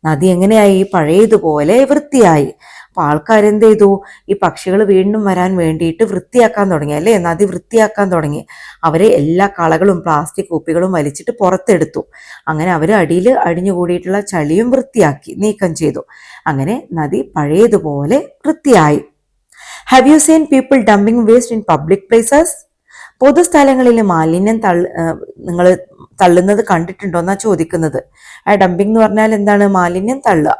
നദി എങ്ങനെയായി? പഴയതുപോലെ വൃത്തിയായി. അപ്പൊ ആൾക്കാരെന്ത് ചെയ്തു? ഈ പക്ഷികൾ വീണ്ടും വരാൻ വേണ്ടിയിട്ട് വൃത്തിയാക്കാൻ തുടങ്ങി, അല്ലേ? നദി വൃത്തിയാക്കാൻ തുടങ്ങി. അവരെ എല്ലാ കളകളും പ്ലാസ്റ്റിക് കുപ്പികളും വലിച്ചിട്ട് പുറത്തെടുത്തു. അങ്ങനെ അവർ അടിയിൽ അടിഞ്ഞുകൂടിയിട്ടുള്ള ചളിയും വൃത്തിയാക്കി, നീക്കം ചെയ്തു. അങ്ങനെ നദി പഴയതുപോലെ വൃത്തിയായി. Have you seen people dumping waste in public places? പൊതുസ്ഥലങ്ങളിൽ മാലിന്യം നിങ്ങൾ തള്ളുന്നത് കണ്ടിട്ടുണ്ടോ എന്നാ ചോദിക്കുന്നത്. ഡംപിങ് എന്ന് പറഞ്ഞാൽ എന്താണ്? മാലിന്യം തള്ളുക.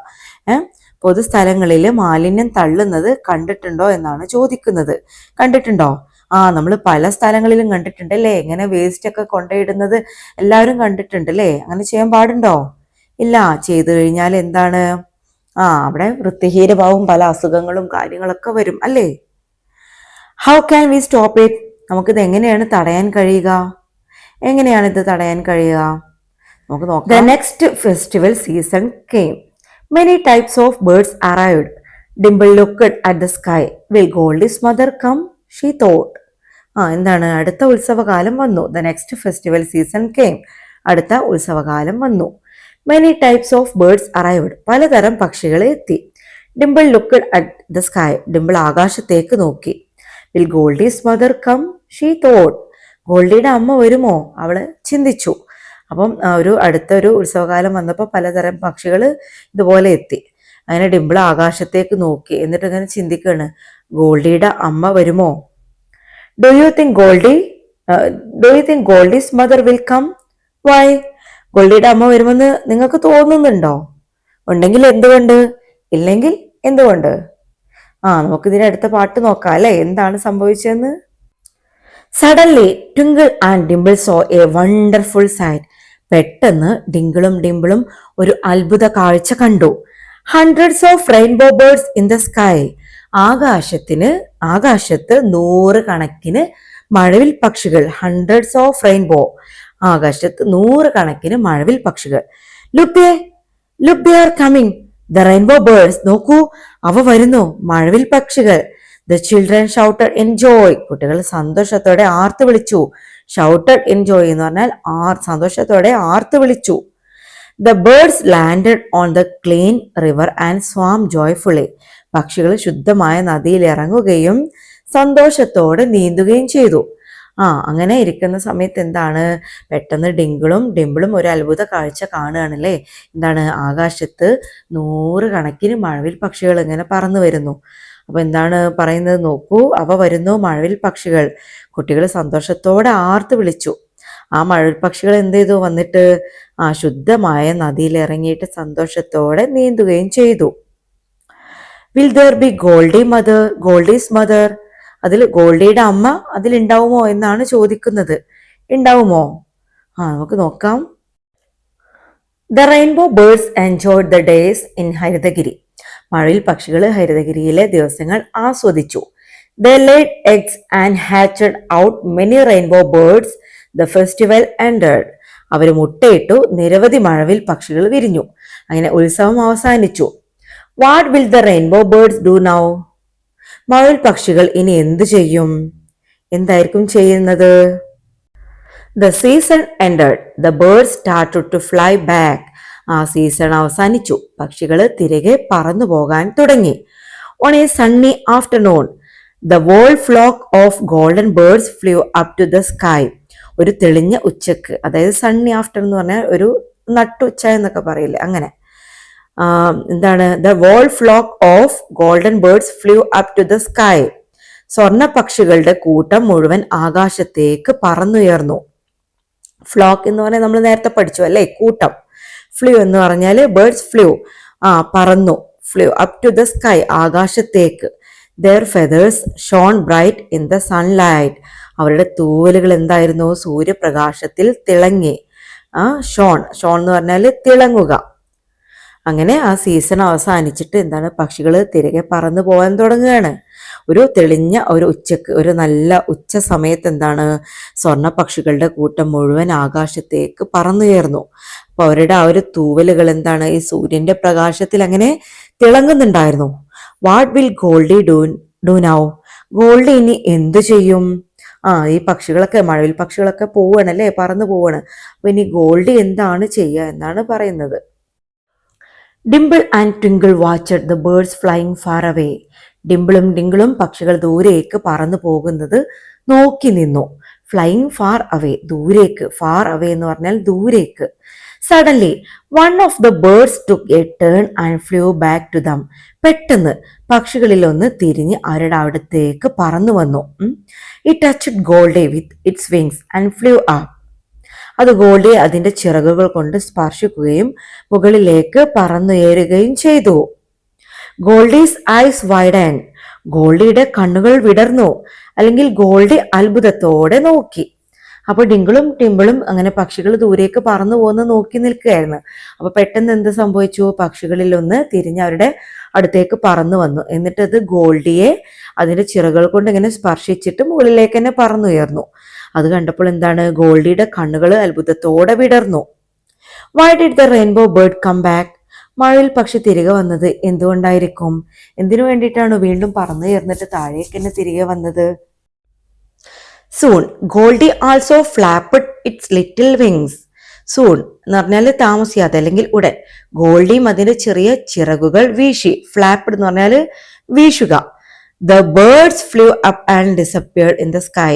പൊതുസ്ഥലങ്ങളിൽ മാലിന്യം തള്ളുന്നത് കണ്ടിട്ടുണ്ടോ എന്നാണ് ചോദിക്കുന്നത്. കണ്ടിട്ടുണ്ടോ? നമ്മൾ പല സ്ഥലങ്ങളിലും കണ്ടിട്ടുണ്ട് അല്ലേ? ഇങ്ങനെ വേസ്റ്റ് ഒക്കെ കൊണ്ടുപോയിടുന്നത് എല്ലാവരും കണ്ടിട്ടുണ്ട് അല്ലേ? അങ്ങനെ ചെയ്യാൻ പാടുണ്ടോ? ഇല്ല. ചെയ്തു കഴിഞ്ഞാൽ എന്താണ്? അവിടെ വൃത്തിഹീനമാവും, പല അസുഖങ്ങളും കാര്യങ്ങളൊക്കെ വരും അല്ലേ? How can we stop it? നമുക്കിത് എങ്ങനെയാണ് തടയാൻ കഴിയുക? എങ്ങനെയാണ് ഇത് തടയാൻ കഴിയുക? നമുക്ക് നോക്കാം. The next festival season came. Many types of birds arrived. Dimple looked at the sky. Will Goldie's mother come? She thought. എന്താണ്? അടുത്ത ഉത്സവകാലം വന്നു. The next festival season came. അടുത്ത ഉത്സവകാലം വന്നു. Many types of birds arrived. പലതരം പക്ഷികൾ എത്തി. Dimple looked at the sky. Dimple ആകാശത്തേക്ക് നോക്കി. Will Goldie's mother come? She thought. ഗോൾഡിയുടെ അമ്മ വരുമോ? അവള് ചിന്തിച്ചു. അപ്പം അടുത്തൊരു ഉത്സവകാലം വന്നപ്പോൾ പലതരം പക്ഷികൾ ഇതുപോലെ എത്തി. അങ്ങനെ ഡിംപിൾ ആകാശത്തേക്ക് നോക്കി. എന്നിട്ട് ഇങ്ങനെ ചിന്തിക്കുകയാണ്, ഗോൾഡിയുടെ അമ്മ വരുമോ? Do you think Goldie's mother will come? Why? ഗോൾഡിയുടെ അമ്മ വരുമെന്ന് നിങ്ങൾക്ക് തോന്നുന്നുണ്ടോ? ഉണ്ടെങ്കിൽ എന്തുകൊണ്ട്? ഇല്ലെങ്കിൽ എന്തുകൊണ്ട്? നമുക്കിതിന് അടുത്ത പാട്ട് നോക്കാം അല്ലെ, എന്താണ് സംഭവിച്ചതെന്ന്. Suddenly Twinkle and Dimple saw a wonderful sight. പെട്ടെന്ന് ഡിംപിളും ഒരു അത്ഭുത കാഴ്ച കണ്ടു. Hundreds of rainbow birds in the sky. ആകാശത്ത് 100 കണക്കിന് മഴവിൽ പക്ഷികൾ. Hundreds of rainbow. ആകാശത്ത് 100 കണക്കിന് മഴവിൽ പക്ഷികൾ. Look they are coming. The rainbow birds. നോക്കൂ, അവ വരുന്നു, മഴവിൽ പക്ഷികൾ. The children shouted in joy. കുട്ടികൾ സന്തോഷത്തോടെ ആർത്ത് വിളിച്ചു. ഷൗട്ടഡ് ഇൻ ജോയ് എന്ന് പറഞ്ഞാൽ സന്തോഷത്തോടെ ആർത്ത് വിളിച്ചു. The birds landed on the clean river and swam joyfully. പക്ഷികൾ ശുദ്ധമായ നദിയിൽ ഇറങ്ങുകയും സന്തോഷത്തോടെ നീന്തുകയും ചെയ്തു. അങ്ങനെ ഇരിക്കുന്ന സമയത്ത് എന്താണ്? പെട്ടെന്ന് ഡിംപിളും ഒരു അത്ഭുത കാഴ്ച കാണുകയാണല്ലേ. എന്താണ്? ആകാശത്ത് 100 കണക്കിന് മഴവിൽ പക്ഷികൾ ഇങ്ങനെ പറന്നു വരുന്നു. അപ്പൊ എന്താണ് പറയുന്നത്? നോക്കൂ, അവ വരുന്നു, മഴവിൽ പക്ഷികൾ. കുട്ടികൾ സന്തോഷത്തോടെ ആർത്ത് വിളിച്ചു. ആ മഴവിൽ പക്ഷികൾ എന്ത് ചെയ്തു? വന്നിട്ട് ശുദ്ധമായ നദിയിൽ ഇറങ്ങിയിട്ട് സന്തോഷത്തോടെ നീന്തുകയും ചെയ്തു. Will there be Goldie's mother? അതിൽ ഗോൾഡിയുടെ അമ്മ അതിലുണ്ടാവുമോ എന്നാണ് ചോദിക്കുന്നത്. ഉണ്ടാവുമോ? നമുക്ക് നോക്കാം. The rainbow birds enjoyed the days in Haritagiri. മഴവിൽ പക്ഷികൾ ഹരിതഗിരിയിലെ ദിവസങ്ങൾ ആസ്വദിച്ചു. They laid eggs and hatched out many rainbow birds. The festival ended. അവർ മുട്ടയിട്ടു, നിരവധി മഴവിൽ പക്ഷികൾ വിരിഞ്ഞു. അങ്ങനെ ഉത്സവം അവസാനിച്ചു. What will the rainbow birds do now? മഴവിൽ പക്ഷികൾ ഇനി എന്ത് ചെയ്യും? എന്തായിരിക്കും ചെയ്യുന്നത്? The season ended. The birds started to fly back. Season അവസാനിച്ചു. പക്ഷികൾ തിരികെ പറന്നു പോകാൻ തുടങ്ങി. On a sunny afternoon, the whole flock of golden birds flew up to the sky. ഒരു തെളിഞ്ഞ ഉച്ചക്ക്, അതായത് സണ്ണി ആഫ്റ്റർ എന്ന് പറഞ്ഞാൽ ഒരു നട്ടുച്ച എന്നൊക്കെ പറയില്ലേ, അങ്ങനെ. എന്താണ്? The whole flock of golden birds flew up to the sky. സ്വർണ്ണ പക്ഷികളുടെ കൂട്ടം മുഴുവൻ ആകാശത്തേക്ക് പറന്നുയർന്നു. ഫ്ലോക്ക് എന്ന് പറഞ്ഞാൽ നമ്മൾ നേരത്തെ പഠിച്ചു അല്ലേ, കൂട്ടം. ഫ്ലൂ എന്ന് പറഞ്ഞാൽ ബേർഡ്സ് ഫ്ലൂ, പറന്നു. Flew up to the sky, ആകാശത്തേക്ക്. Their feathers shone bright in the sunlight. അവരുടെ തൂവലുകൾ എന്തായിരുന്നു? സൂര്യപ്രകാശത്തിൽ തിളങ്ങി. ഷോൺ എന്ന് പറഞ്ഞാൽ തിളങ്ങുക. അങ്ങനെ ആ സീസൺ അവസാനിച്ചിട്ട് എന്താണ്? പക്ഷികൾ തിരികെ പറന്നു പോകാൻ തുടങ്ങുകയാണ്. ഒരു തെളിഞ്ഞ ഒരു ഉച്ചക്ക്, ഒരു നല്ല ഉച്ച സമയത്ത് എന്താണ്, സ്വർണ്ണ പക്ഷികളുടെ കൂട്ടം മുഴുവൻ ആകാശത്തേക്ക് പറന്നുയർന്നു. അപ്പൊ അവരുടെ ആ ഒരു തൂവലുകൾ എന്താണ്, ഈ സൂര്യന്റെ പ്രകാശത്തിൽ അങ്ങനെ തിളങ്ങുന്നുണ്ടായിരുന്നു. What will Goldie do now? Goldie ഇനി എന്തു ചെയ്യും? ഈ പക്ഷികളൊക്കെ, മഴവിൽ പക്ഷികളൊക്കെ പോവാണ് അല്ലേ, പറന്നു പോവാണ്. അപ്പൊ ഇനി ഗോൾഡി എന്താണ് ചെയ്യുക എന്നാണ് പറയുന്നത്. Dimple and Twinkle watched the birds flying far away. ഡിംപിളും ഡിങ്കിളും പക്ഷികൾ ദൂരേക്ക് പറന്നു പോകുന്നത് നോക്കി നിന്നു. ഫ്ലൈയിങ് ഫാർ അവേ, ദൂരേക്ക്. ഫാർ അവേ എന്ന് പറഞ്ഞാൽ ദൂരേക്ക്. Suddenly one of the birds took a turn and flew back to them. പെട്ടെന്ന് പക്ഷികളിൽ ഒന്ന് തിരിഞ്ഞ് അവരുടെ അടുത്തേക്ക് പറന്നു വന്നു. It touched Goldie with its wings and flew up. അത് ഗോൾഡിയെ അതിന്റെ ചിറകുകൾ കൊണ്ട് സ്പർശിക്കുകയും മുകളിലേക്ക് പറന്നുയരുകയും ചെയ്തു. ഗോൾഡീസ് ഐസ് വൈഡൻ. ഗോൾഡിയുടെ കണ്ണുകൾ വിടർന്നു, അല്ലെങ്കിൽ ഗോൾഡി അത്ഭുതത്തോടെ നോക്കി. അപ്പൊ ഡിങ്കിളും ടിമ്പിളും അങ്ങനെ പക്ഷികൾ ദൂരേക്ക് പറന്നു പോകുന്ന നോക്കി നിൽക്കുകയായിരുന്നു. അപ്പൊ പെട്ടെന്ന് എന്ത് സംഭവിച്ചു? പക്ഷികളിൽ ഒന്ന് തിരിഞ്ഞ് അവരുടെ അടുത്തേക്ക് പറന്നു വന്നു. എന്നിട്ട് അത് ഗോൾഡിയെ അതിന്റെ ചിറകുകൾ കൊണ്ട് ഇങ്ങനെ സ്പർശിച്ചിട്ട് മുകളിലേക്ക് തന്നെ പറന്നുയർന്നു. അത് കണ്ടപ്പോൾ എന്താണ്, ഗോൾഡിയുടെ കണ്ണുകൾ അത്ഭുതത്തോടെ വിടർന്നു. Why did the rainbow bird come back? മഴവിൽ പക്ഷി തിരികെ വന്നത് എന്തുകൊണ്ടായിരിക്കും? എന്തിനു വേണ്ടിയിട്ടാണ് വീണ്ടും പറന്നുയർന്നിട്ട് താഴേക്ക് തന്നെ തിരികെ വന്നത്? Soon Goldie also flapped its little wings. Soon എന്ന് പറഞ്ഞാൽ താമസിയാതെ അല്ലെങ്കിൽ ഉടൻ. ഗോൾഡിയും അതിന്റെ ചെറിയ ചിറകുകൾ വീശി. ഫ്ലാപ്പഡ് എന്ന് പറഞ്ഞാൽ വീശുക. The birds flew up and disappeared in the sky.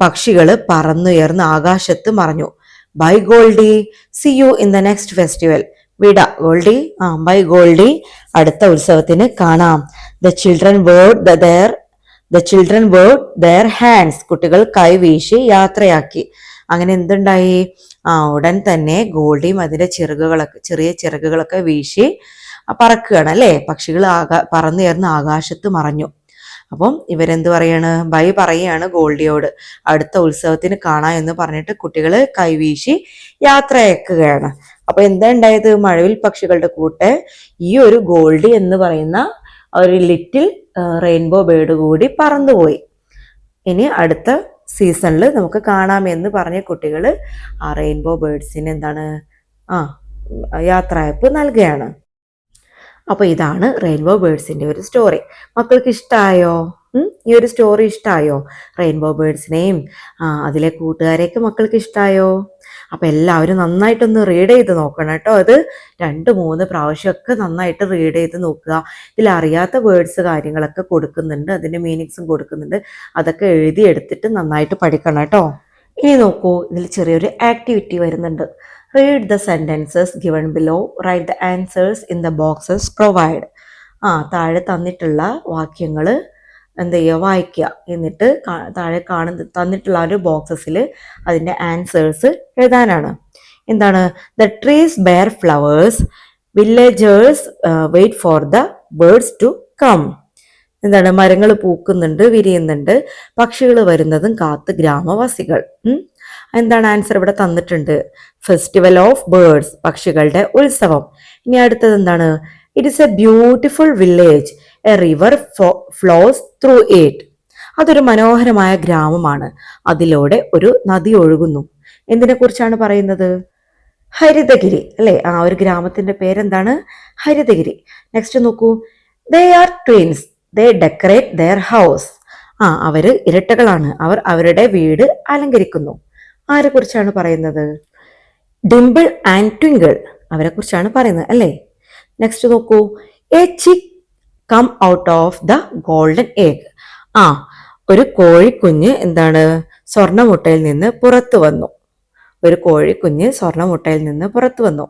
പക്ഷികള് പറന്നുയർന്ന് ആകാശത്ത് മറഞ്ഞു. Bye Goldie, see you in the next festival. വിട ഗോൾഡി, ബൈ ഗോൾഡി, അടുത്ത ഉത്സവത്തിന് കാണാം. The children waved their hands. കുട്ടികൾ കൈവീശി യാത്രയാക്കി. അങ്ങനെ എന്തുണ്ടായി? ഉടൻ തന്നെ ഗോൾഡിയും അതിന്റെ ചെറിയ ചിറകുകളൊക്കെ വീശി പറക്കുകയാണ് അല്ലെ. പക്ഷികൾ പറന്നുയർന്ന് ആകാശത്ത് മറഞ്ഞു. അപ്പം ഇവരെന്ത് പറയാണ്? ബൈ പറയാണ് ഗോൾഡിയോട്. അടുത്ത ഉത്സവത്തിന് കാണാം എന്ന് പറഞ്ഞിട്ട് കുട്ടികൾ കൈവീശി യാത്രയാക്കുകയാണ്. അപ്പൊ എന്താ ഉണ്ടായത്? മഴവിൽ പക്ഷികളുടെ കൂട്ട് ഈ ഒരു ഗോൾഡി എന്ന് പറയുന്ന ഒരു ലിറ്റിൽ റെയിൻബോ ബേർഡ് കൂടി പറന്നുപോയി. ഇനി അടുത്ത സീസണിൽ നമുക്ക് കാണാമെന്ന് പറഞ്ഞ കുട്ടികൾ ആ റെയിൻബോ ബേർഡ്സിന് എന്താണ് യാത്രയപ്പ് നൽകുകയാണ്. അപ്പൊ ഇതാണ് റെയിൻബോ ബേർഡ്സിന്റെ ഒരു സ്റ്റോറി. മക്കൾക്ക് ഇഷ്ടമായോ? ഈ ഒരു സ്റ്റോറി ഇഷ്ടമായോ? റെയിൻബോ ബേർഡ്സിനെയും അതിലെ കൂട്ടുകാരെയൊക്കെ മക്കൾക്ക് ഇഷ്ടമായോ? അപ്പൊ എല്ലാവരും നന്നായിട്ടൊന്ന് റീഡ് ചെയ്ത് നോക്കണം കേട്ടോ. അത് 2-3 പ്രാവശ്യമൊക്കെ നന്നായിട്ട് റീഡ് ചെയ്ത് നോക്കുക. ഇതിൽ അറിയാത്ത വേർഡ്സ് കാര്യങ്ങളൊക്കെ കൊടുക്കുന്നുണ്ട്, അതിന്റെ മീനിങ്സും കൊടുക്കുന്നുണ്ട്. അതൊക്കെ എഴുതിയെടുത്തിട്ട് നന്നായിട്ട് പഠിക്കണം കേട്ടോ. ഇനി നോക്കൂ, ഇതിൽ ചെറിയൊരു ആക്ടിവിറ്റി വരുന്നുണ്ട്. Read the sentences given below, write the answers in the boxes provide. താഴെ തന്നിട്ടുള്ള വാക്യങ്ങൾ എന്ത് ചെയ്യുക, വായിക്കുക. എന്നിട്ട് താഴെ തന്നിട്ടുള്ള ഒരു ബോക്സസിൽ അതിൻ്റെ ആൻസേഴ്സ് എഴുതാനാണ്. എന്താണ്? The trees bear flowers, villagers wait for the birds to come. എന്താണ്? മരങ്ങൾ പൂക്കുന്നുണ്ട്, വിരിയുന്നുണ്ട്, പക്ഷികൾ വരുന്നതും കാത്ത് ഗ്രാമവാസികൾ. എന്താണ് ആൻസർ ഇവിടെ തന്നിട്ടുണ്ട്? ഫെസ്റ്റിവൽ ഓഫ് ബേർഡ്സ്, പക്ഷികളുടെ ഉത്സവം. ഇനി അടുത്തത് എന്താണ്? It is a beautiful village, a river flows through it. അതൊരു മനോഹരമായ ഗ്രാമമാണ്, അതിലൂടെ ഒരു നദി ഒഴുകുന്നു. എന്തിനെ കുറിച്ചാണ് പറയുന്നത്? ഹരിതഗിരി അല്ലെ. ഒരു ഗ്രാമത്തിന്റെ പേരെന്താണ്? ഹരിതഗിരി. നെക്സ്റ്റ് നോക്കൂ, they are twins, they decorate their house. അവര് ഇരട്ടകളാണ്, അവർ അവരുടെ വീട് അലങ്കരിക്കുന്നു. ആരെ കുറിച്ചാണ് പറയുന്നത്? ഡിംപിൾ ആൻഡ് ട്വിങ്കിൾ, അവരെ കുറിച്ചാണ് പറയുന്നത് അല്ലേ. നെക്സ്റ്റ് നോക്കൂ, a chick come out of the golden egg. ഒരു കോഴിക്കുഞ്ഞ് എന്താണ്? സ്വർണ്ണമുട്ടയിൽ നിന്ന് പുറത്തു വന്നു. ഒരു കോഴിക്കുഞ്ഞ് സ്വർണ്ണമുട്ടയിൽ നിന്ന് പുറത്തു വന്നു.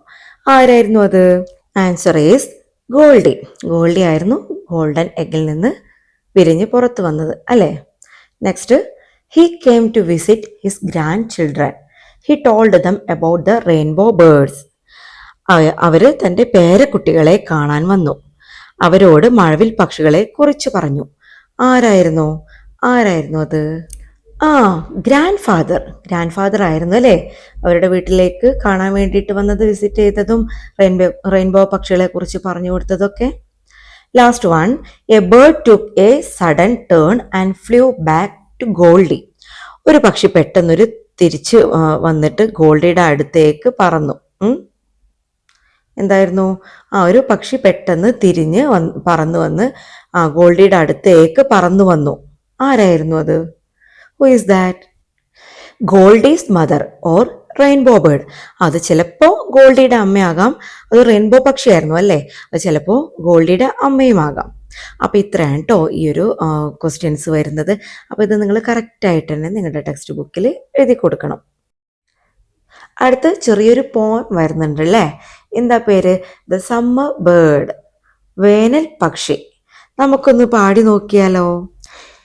ആരായിരുന്നു അത്? Answer is Goldy. ഗോൾഡി ആയിരുന്നു ഗോൾഡൻ എഗിൽ നിന്ന് വിരിഞ്ഞ് പുറത്തു വന്നത് അല്ലേ. Next, he came to visit his grandchildren. He told them about the rainbow birds. അവര് തൻ്റെ പേരക്കുട്ടികളെ കാണാൻ വന്നു. അവരോട് മഴവിൽ പക്ഷികളെ കുറിച്ച് പറഞ്ഞു. ആരായിരുന്നു അത്? ഗ്രാൻഡ് ഫാദർ ആയിരുന്നു അല്ലേ. അവരുടെ വീട്ടിലേക്ക് കാണാൻ വേണ്ടിയിട്ട് വന്നത്, വിസിറ്റ് ചെയ്തതും റെയിൻബോ പക്ഷികളെ കുറിച്ച് പറഞ്ഞു കൊടുത്തതൊക്കെ. Last one, a bird took a sudden turn and flew back to Goldie. ഒരു പക്ഷി പെട്ടെന്നൊരു തിരിച്ച് വന്നിട്ട് ഗോൾഡിയുടെ അടുത്തേക്ക് പറന്നു. എന്തായിരുന്നു? ഒരു പക്ഷി പെട്ടെന്ന് തിരിഞ്ഞ് പറന്നു വന്ന് ഗോൾഡിയുടെ അടുത്തേക്ക് പറന്നു വന്നു. ആരായിരുന്നു അത്? Who is that? Goldie's mother or rainbow bird. അത് ചിലപ്പോൾ ഗോൾഡിയുടെ അമ്മയാകാം, അത് റെയിൻബോ പക്ഷിയായിരുന്നു അല്ലേ, അത് ചിലപ്പോൾ ഗോൾഡിയുടെ അമ്മയും ആകാം. അപ്പൊ ഇത്രയാണ് കേട്ടോ ഈ ഒരു ക്വസ്റ്റ്യൻസ് വരുന്നത്. അപ്പൊ ഇത് നിങ്ങൾ കറക്റ്റായിട്ട് തന്നെ നിങ്ങളുടെ ടെക്സ്റ്റ് ബുക്കിൽ എഴുതി കൊടുക്കണം. അടുത്ത് ചെറിയൊരു പോം വരുന്നുണ്ട് അല്ലേ. എന്താ പേര്? ദ സമ്മർ ബേർഡ്, വേനൽ പക്ഷി. നമുക്കൊന്ന് പാടി നോക്കിയാലോ?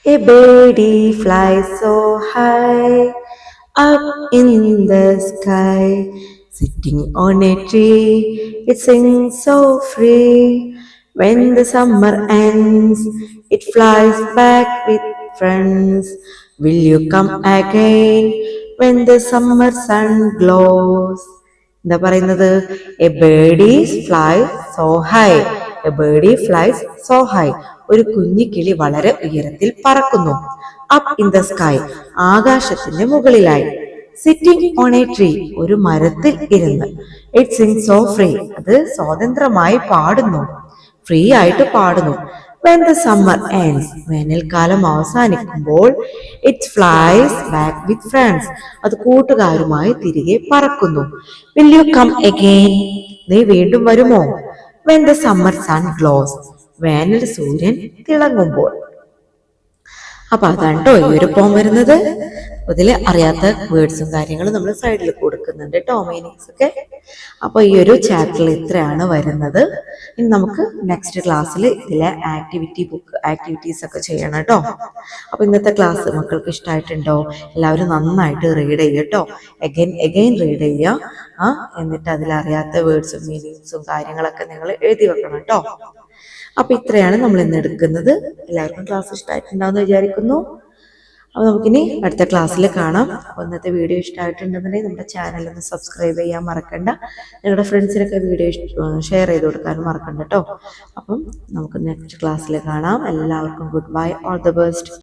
A birdie fly so high up in the sky, sitting on a tree, it sings so free. When the summer ends, it flies back with friends. Will you come again when the summer sun glows? എന്താ പറയുന്നത്? A birdie flies so high, A birdie flies so high. ഒരു കുഞ്ഞിക്കിളി വളരെ ഉയരത്തിൽ പറക്കുന്നു. അപ്പ് ഇൻ ദ സ്കൈ, ആകാശത്തിന്റെ മുകളിലായി. സിറ്റിംഗ് ഓൺ എ ട്രീ, ഒരു മരത്തിൽ ഇരുന്ന്. ഇറ്റ് സിംഗ് സോ ഫ്രീ, അത് സ്വതന്ത്രമായി പാടുന്നു, ഫ്രീ ആയിട്ട് പാടുന്നു. When the summer ends, വേനൽക്കാലം അവസാനിക്കുമ്പോൾ, it flies back with friends, അത് കൂട്ടുകാരുമായി തിരികെ പറക്കുന്നു. Will you come again? നീ വീണ്ടും വരുമോ? When the summer sun glows, വേനൽ സൂര്യൻ തിളങ്ങുമ്പോൾ. അപ്പൊ അതാണ് കേട്ടോ ഈ ഒരു പോം വരുന്നത്. അതിൽ അറിയാത്ത വേർഡ്സും കാര്യങ്ങളും നമ്മൾ സൈഡിൽ കൊടുക്കുന്നുണ്ട് കേട്ടോ, മീനിങ്സ് ഒക്കെ. അപ്പൊ ഈ ഒരു ചാപ്റ്ററിൽ ഇത്രയാണ് വരുന്നത്. ഇനി നമുക്ക് നെക്സ്റ്റ് ക്ലാസ്സിൽ ഇതിലെ ആക്ടിവിറ്റീസ് ഒക്കെ ചെയ്യണം കേട്ടോ. അപ്പൊ ഇന്നത്തെ ക്ലാസ് മക്കൾക്ക് ഇഷ്ടമായിട്ടുണ്ടോ? എല്ലാവരും നന്നായിട്ട് റീഡ് ചെയ്യുക കേട്ടോ, എഗൈൻ റീഡ് ചെയ്യുക. എന്നിട്ട് അതിലറിയാത്ത വേർഡ്സും മീനിങ്സും കാര്യങ്ങളൊക്കെ നിങ്ങൾ എഴുതി വെക്കണം കേട്ടോ. അപ്പൊ ഇത്രയാണ് നമ്മൾ ഇന്ന് എടുക്കുന്നത്. എല്ലാവർക്കും ക്ലാസ് ഇഷ്ടമായിട്ടുണ്ടാവുമെന്ന് വിചാരിക്കുന്നു. അപ്പൊ നമുക്കിനി അടുത്ത ക്ലാസ്സിൽ കാണാം. അപ്പൊ ഇന്നത്തെ വീഡിയോ ഇഷ്ടമായിട്ടുണ്ടെന്നുണ്ടെങ്കിൽ നമ്മുടെ ചാനൽ ഒന്ന് സബ്സ്ക്രൈബ് ചെയ്യാൻ മറക്കണ്ട. നിങ്ങളുടെ ഫ്രണ്ട്സിനൊക്കെ വീഡിയോ ഷെയർ ചെയ്ത് കൊടുക്കാനും മറക്കണ്ട കേട്ടോ. അപ്പം നമുക്ക് നെക്സ്റ്റ് ക്ലാസ്സിൽ കാണാം. എല്ലാവർക്കും good bye, all the best.